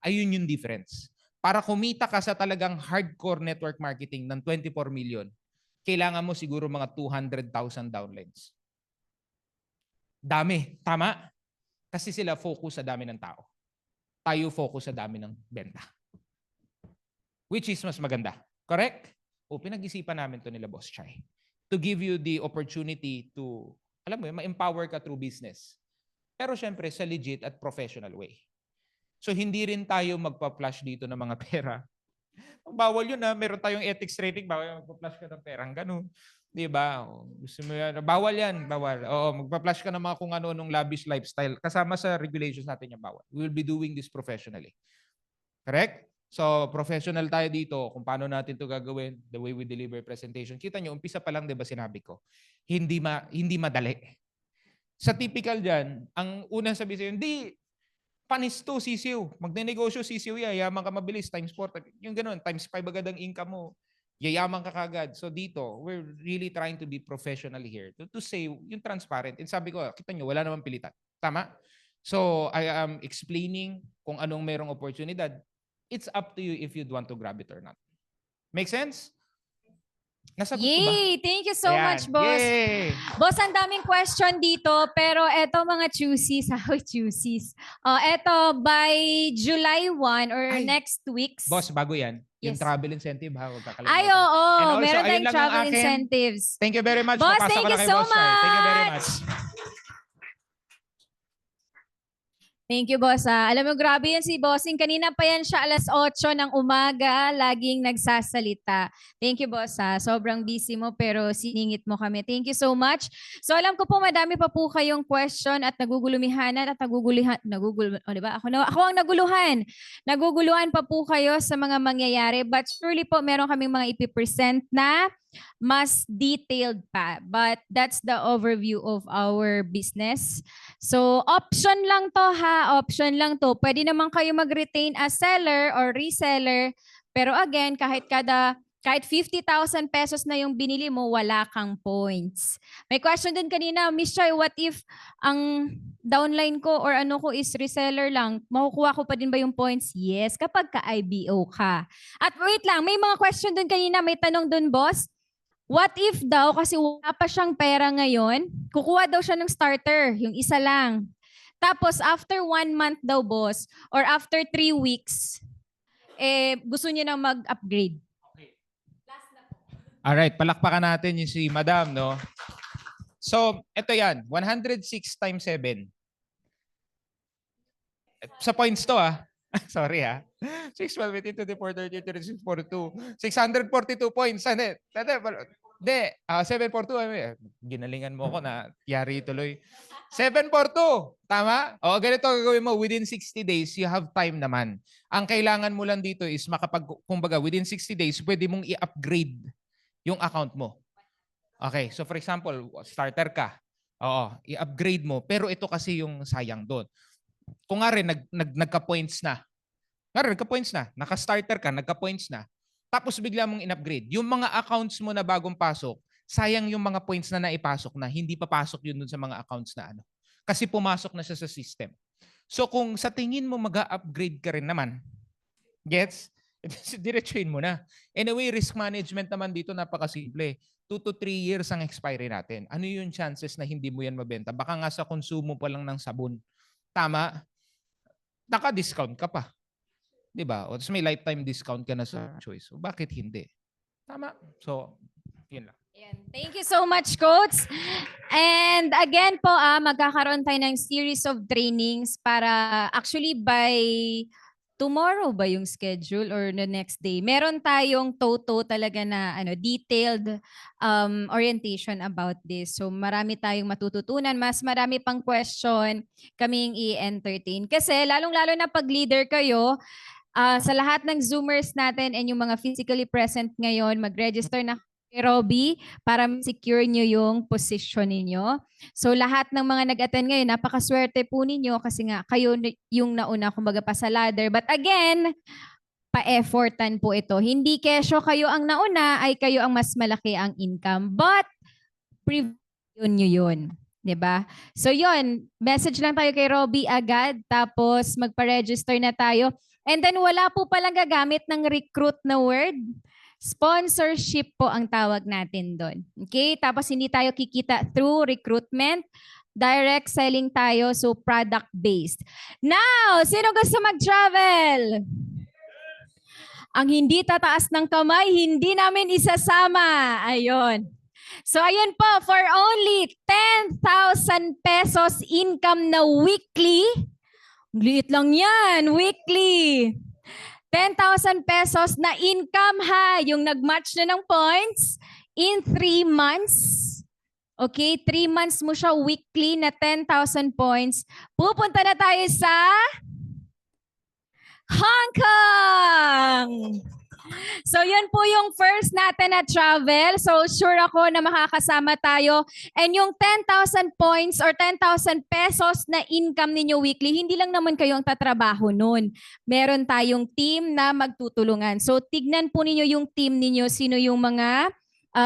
Ayun yung difference. Para kumita ka sa talagang hardcore network marketing ng 24 million, kailangan mo siguro mga 200,000 downlines. Dami. Tama? Kasi sila focus sa dami ng tao. Tayo focus sa dami ng benta. Which is mas maganda. Correct? O, pinag-isipan namin to nila Boss Chai. To give you the opportunity to, alam mo, ma-empower ka through business. Pero syempre, sa legit at professional way. So, hindi rin tayo magpa-flash dito ng mga pera. Bawal yun meron tayong ethics training, bawal magpa-flash ka ng perang ganun. Di ba? Gusto mo yan? Bawal yan, bawal. Oo, magpa-flash ka ng mga kung ano-anong lavish lifestyle. Kasama sa regulations natin yung bawal. We will be doing this professionally. Correct? So, professional tayo dito kung paano natin to gagawin, the way we deliver presentation. Kita nyo, umpisa pa lang, di ba sinabi ko, hindi madali. Sa typical dyan, ang unang sabi sa'yo, hindi, panis to, sisiw. Magne-negosyo, sisiw yaman ka mabilis, times 4. Yung ganun, times 5 agad ang income mo. Yayaman ka kagad. So dito, we're really trying to be professional here to say yung transparent. And sabi ko, kita nyo, wala namang pilitan. Tama? So I am explaining kung anong merong oportunidad. It's up to you if you'd want to grab it or not. Make sense? Nasagot ko ba? Yay! Thank you so Ayan. much, boss. Yay! Boss, ang daming question dito, pero eto mga choosies, choosies. Eto, by July 1 or Ay. next weeks. Boss, bago yan. Yung Yes. travel incentive ha, huwag kakalimutan. Ay, oo. And also, Meron ayun tayong lang ang travel akin. incentives. Thank you very much. Boss, Papasa thank ko na you kay so Boss Chai. Thank you very much. much. Thank you, boss. Alam mo, grabe yan si Bossing. Kanina pa yan siya 8:00 ng umaga, laging nagsasalita. Thank you, boss. Sobrang busy mo pero siningit mo kami. Thank you so much. So alam ko po madami pa po kayong question at nagugulumihanan at di ba? Ako ang naguluhan. Naguguluhan pa po kayo sa mga mangyayari, but surely po meron kaming mga ipipresent na mas detailed pa. But that's the overview of our business. So option lang to ha, option lang to. Pwede naman kayo mag-retain as seller or reseller. Pero again, kahit 50,000 pesos na yung binili mo, wala kang points. May question din kanina, Miss Choi, what if ang downline ko or ano ko is reseller lang, makukuha ko pa din ba yung points? Yes, kapag ka-IBO ka. At wait lang, may mga question din kanina, may tanong dun, boss. What if daw, kasi wala pa siyang pera ngayon, kukuha daw siya ng starter, yung isa lang. Tapos after 1 month daw, boss, or after 3 weeks, gusto niya na mag-upgrade. Alright, palakpakan natin yung si Madam, no? So, ito yan. 106 times 7. Sa points to, Sorry, 6, 12, 18, 24, 30, 36, 42. 642 points. Hindi, 742. Ginalingan mo ko na yari tuloy. 742. Tama? O, ganito gagawin mo. Within 60 days, you have time naman. Ang kailangan mo lang dito is kumbaga, within 60 days, pwede mong i-upgrade yung account mo. Okay, so for example, starter ka. Oo, i-upgrade mo. Pero ito kasi yung sayang doon. Kung nga rin, nagka-points na. Naka-starter ka, nagka-points na. Tapos bigla mong in-upgrade. Yung mga accounts mo na bagong pasok, sayang yung mga points na naipasok na, hindi pa pasok yun dun sa mga accounts na ano. Kasi pumasok na siya sa system. So kung sa tingin mo mag-upgrade ka rin naman, gets? Diretsuin mo na. Anyway, risk management naman dito napakasimple. 2 to 3 years ang expiry natin. Ano yung chances na hindi mo yan mabenta? Baka nga sa konsumo pa lang ng sabon. Tama? Naka-discount ka pa. Diba? O may lifetime discount ka na sa choice. So, bakit hindi? Tama? So, yun lang. Thank you so much, Coach. And again po, magkakaroon tayo ng series of trainings para actually by tomorrow ba yung schedule or the next day? Meron tayong talaga na detailed orientation about this. So marami tayong matututunan, mas marami pang question kaming i-entertain. Kasi lalong-lalo na pag leader kayo, sa lahat ng Zoomers natin and yung mga physically present ngayon, mag-register na kay Robbie para secure nyo yung position ninyo. So lahat ng mga nag-attend ngayon, napakaswerte po ninyo kasi nga kayo yung nauna kumbaga pa sa ladder. But again, pa-effortan po ito. Hindi kesyo kayo ang nauna ay kayo ang mas malaki ang income. But preview nyo yun. Diba? So yun, message lang tayo kay Robbie agad tapos magpa-register na tayo. And then wala po palang gagamit ng recruit na word. Sponsorship po ang tawag natin doon. Okay? Tapos hindi tayo kikita through recruitment. Direct selling tayo, so product-based. Now, sino gusto mag-travel? Ang hindi tataas ng kamay, hindi namin isasama. Ayun. So ayun po, for only 10,000 pesos income na weekly. Liit lang yan, weekly. 10,000 pesos na income ha, yung nag-match na ng points in 3 months. Okay, 3 months mo siya weekly na 10,000 points. Pupunta na tayo sa Hong Kong! So yun po yung first natin na travel. So sure ako na makakasama tayo. And yung 10,000 points or 10,000 pesos na income ninyo weekly, hindi lang naman kayo ang tatrabaho nun. Meron tayong team na magtutulungan. So tignan po ninyo yung team ninyo, sino yung mga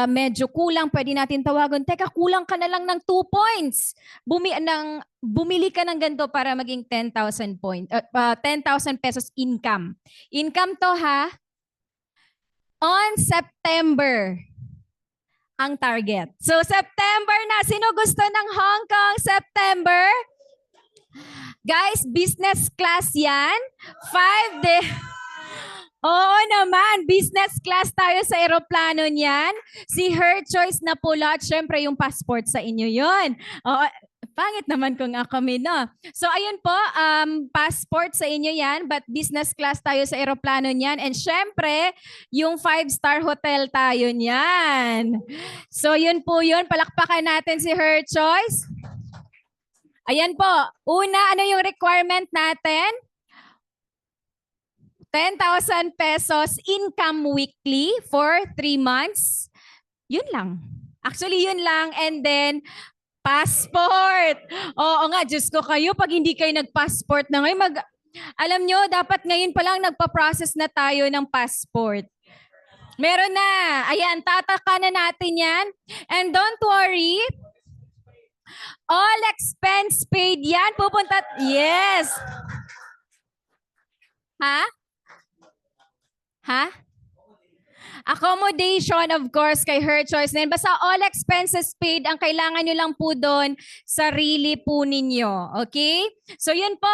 medyo kulang, pwede natin tawagan, teka, kulang ka na lang ng 2 points. Bumili ka ng ganito para maging 10,000 points, 10,000 pesos income. Income to ha. On September ang target. So September na. Sino gusto ng Hong Kong September? Guys, business class yan. 5 days. Oo naman, business class tayo sa eroplano niyan. Si Her Choice na pula at syempre yung passport sa inyo yon. Pangit naman kung kami, no? So ayun po, passport sa inyo yan, but business class tayo sa eroplano niyan. And syempre, yung 5-star hotel tayo niyan. So yun po yun, palakpakan natin si Her Choice. Ayan po, una, ano yung requirement natin? 10,000 pesos income weekly for 3 months. Yun lang. Actually, yun lang. And then, passport. Oo nga, Diyos ko kayo, pag hindi kayo nag-passport na ngayon, alam nyo, dapat ngayon pa lang nagpa-process na tayo ng passport. Meron na. Ayan, tataka na natin yan. And don't worry, all expense paid yan. Pupunta, yes. Ha? Ha? Accommodation, of course, kay Her Choice. Then, basta all expenses paid, ang kailangan nyo lang po doon, sarili po ninyo. Okay? So, yun po.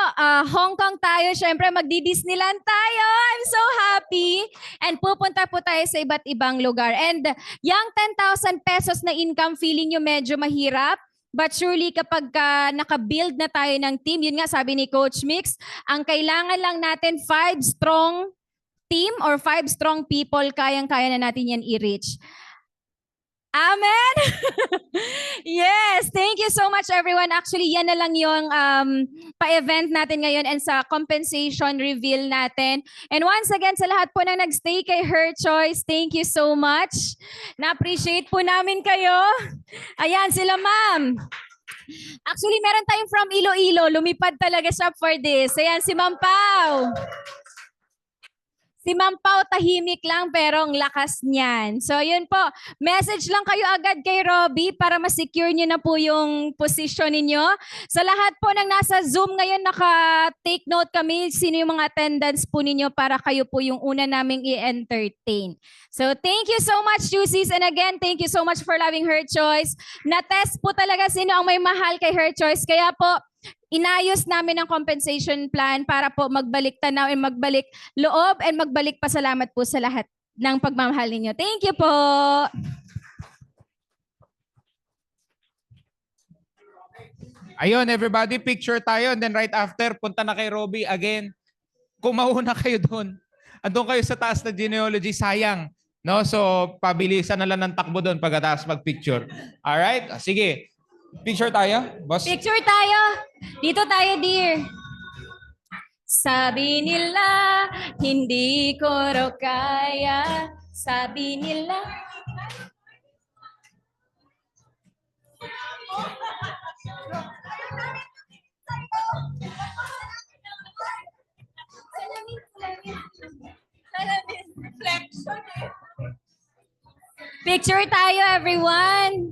Hong Kong tayo. Syempre, magdi-Disneyland tayo. I'm so happy. And pupunta po tayo sa iba't ibang lugar. And yung 10,000 pesos na income, feeling nyo medyo mahirap. But surely kapag naka-build na tayo ng team, yun nga sabi ni Coach Mix, ang kailangan lang natin 5 strong team or 5 strong people, kayang-kaya na natin yan i-reach. Amen? Yes, thank you so much everyone. Actually, yan na lang yung pa-event natin ngayon and sa compensation reveal natin. And once again, sa lahat po na nag-stay kay Her Choice, thank you so much. Na-appreciate po namin kayo. Ayan, sila ma'am. Actually, meron tayong from Iloilo. Lumipad talaga siya for this. Ayan, si Ma'am Pao. Si Ma'am Pao tahimik lang pero ang lakas niyan. So yun po, message lang kayo agad kay Robby para ma-secure niyo na po yung position ninyo. Sa lahat po ng nasa Zoom ngayon, naka-take note kami sino yung mga attendance po ninyo para kayo po yung una naming i-entertain. So thank you so much, Juicies. And again, thank you so much for loving Her Choice. Na-test po talaga sino ang may mahal kay Her Choice. Kaya po, inayos namin ang compensation plan para po magbalik tanaw and magbalik loob and magbalik pasalamat po sa lahat ng pagmamahal ninyo. Thank you po. Ayun, everybody, picture tayo. And then right after, punta na kay Robby again. Kung mauna kayo doon, andun kayo sa taas na genealogy, sayang. No? So, pabilisan na lang ng takbo doon pagkatapos mag-picture. Alright? Sige. Picture tayo, boss. Picture tayo. Dito tayo, dear. Sabi nila, hindi ko raw kaya. Sabi nila. Picture tayo, everyone.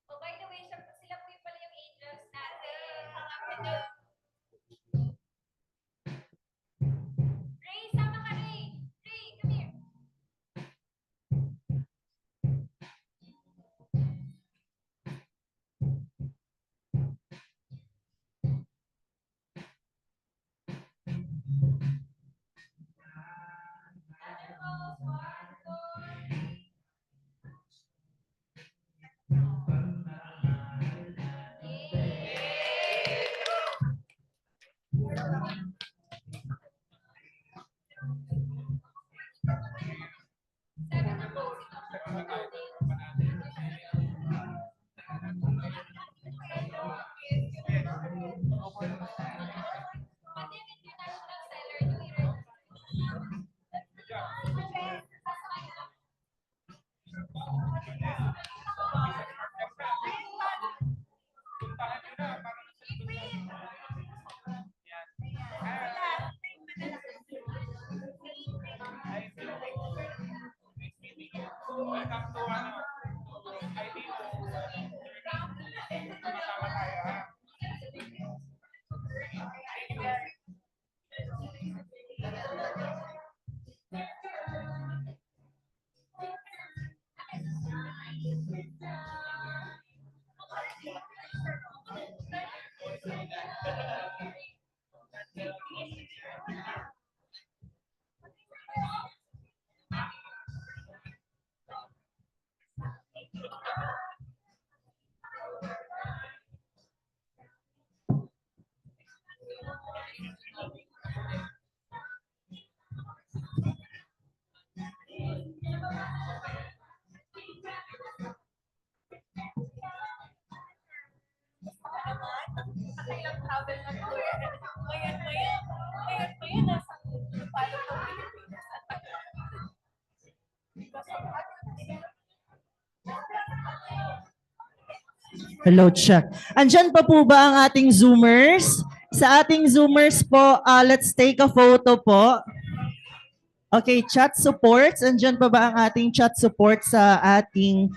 Oh, by the way, sila po yung pala yung angels natin. Ray, sama ka, Ray. Ray, come here. Hello, check. Andyan pa po ba ang ating Zoomers? Sa ating Zoomers po, let's take a photo po. Okay, chat supports. Andyan pa ba ang ating chat support sa ating,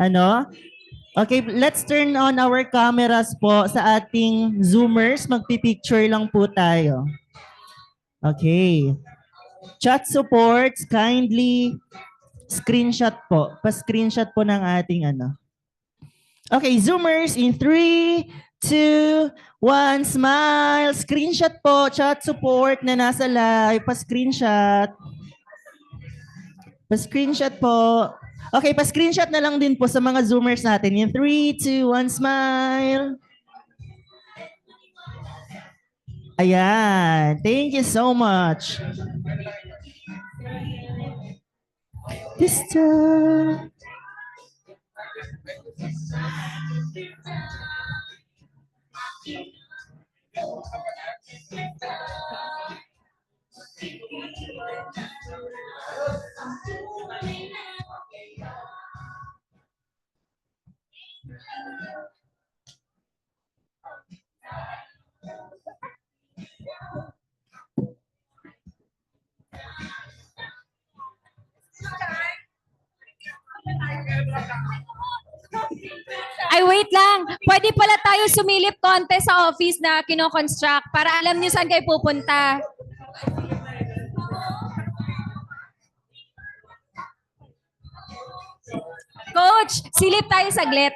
ano? Okay, let's turn on our cameras po sa ating Zoomers. Magpipicture lang po tayo. Okay. Chat supports, kindly screenshot po. Pa-screenshot po ng ating ano. Okay, Zoomers in 3, 2, 1, smile. Screenshot po, chat support na nasa live. Pa-screenshot. Pa-screenshot po. Okay, pa-screenshot na lang din po sa mga Zoomers natin. In 3, 2, 1, smile. Ayan. Thank you so much. This time. Ay, wait lang. Pwede pala tayo sumilip konti sa office na kino-construct para alam niyo saan kayo pupunta. Coach, silip tayo saglit.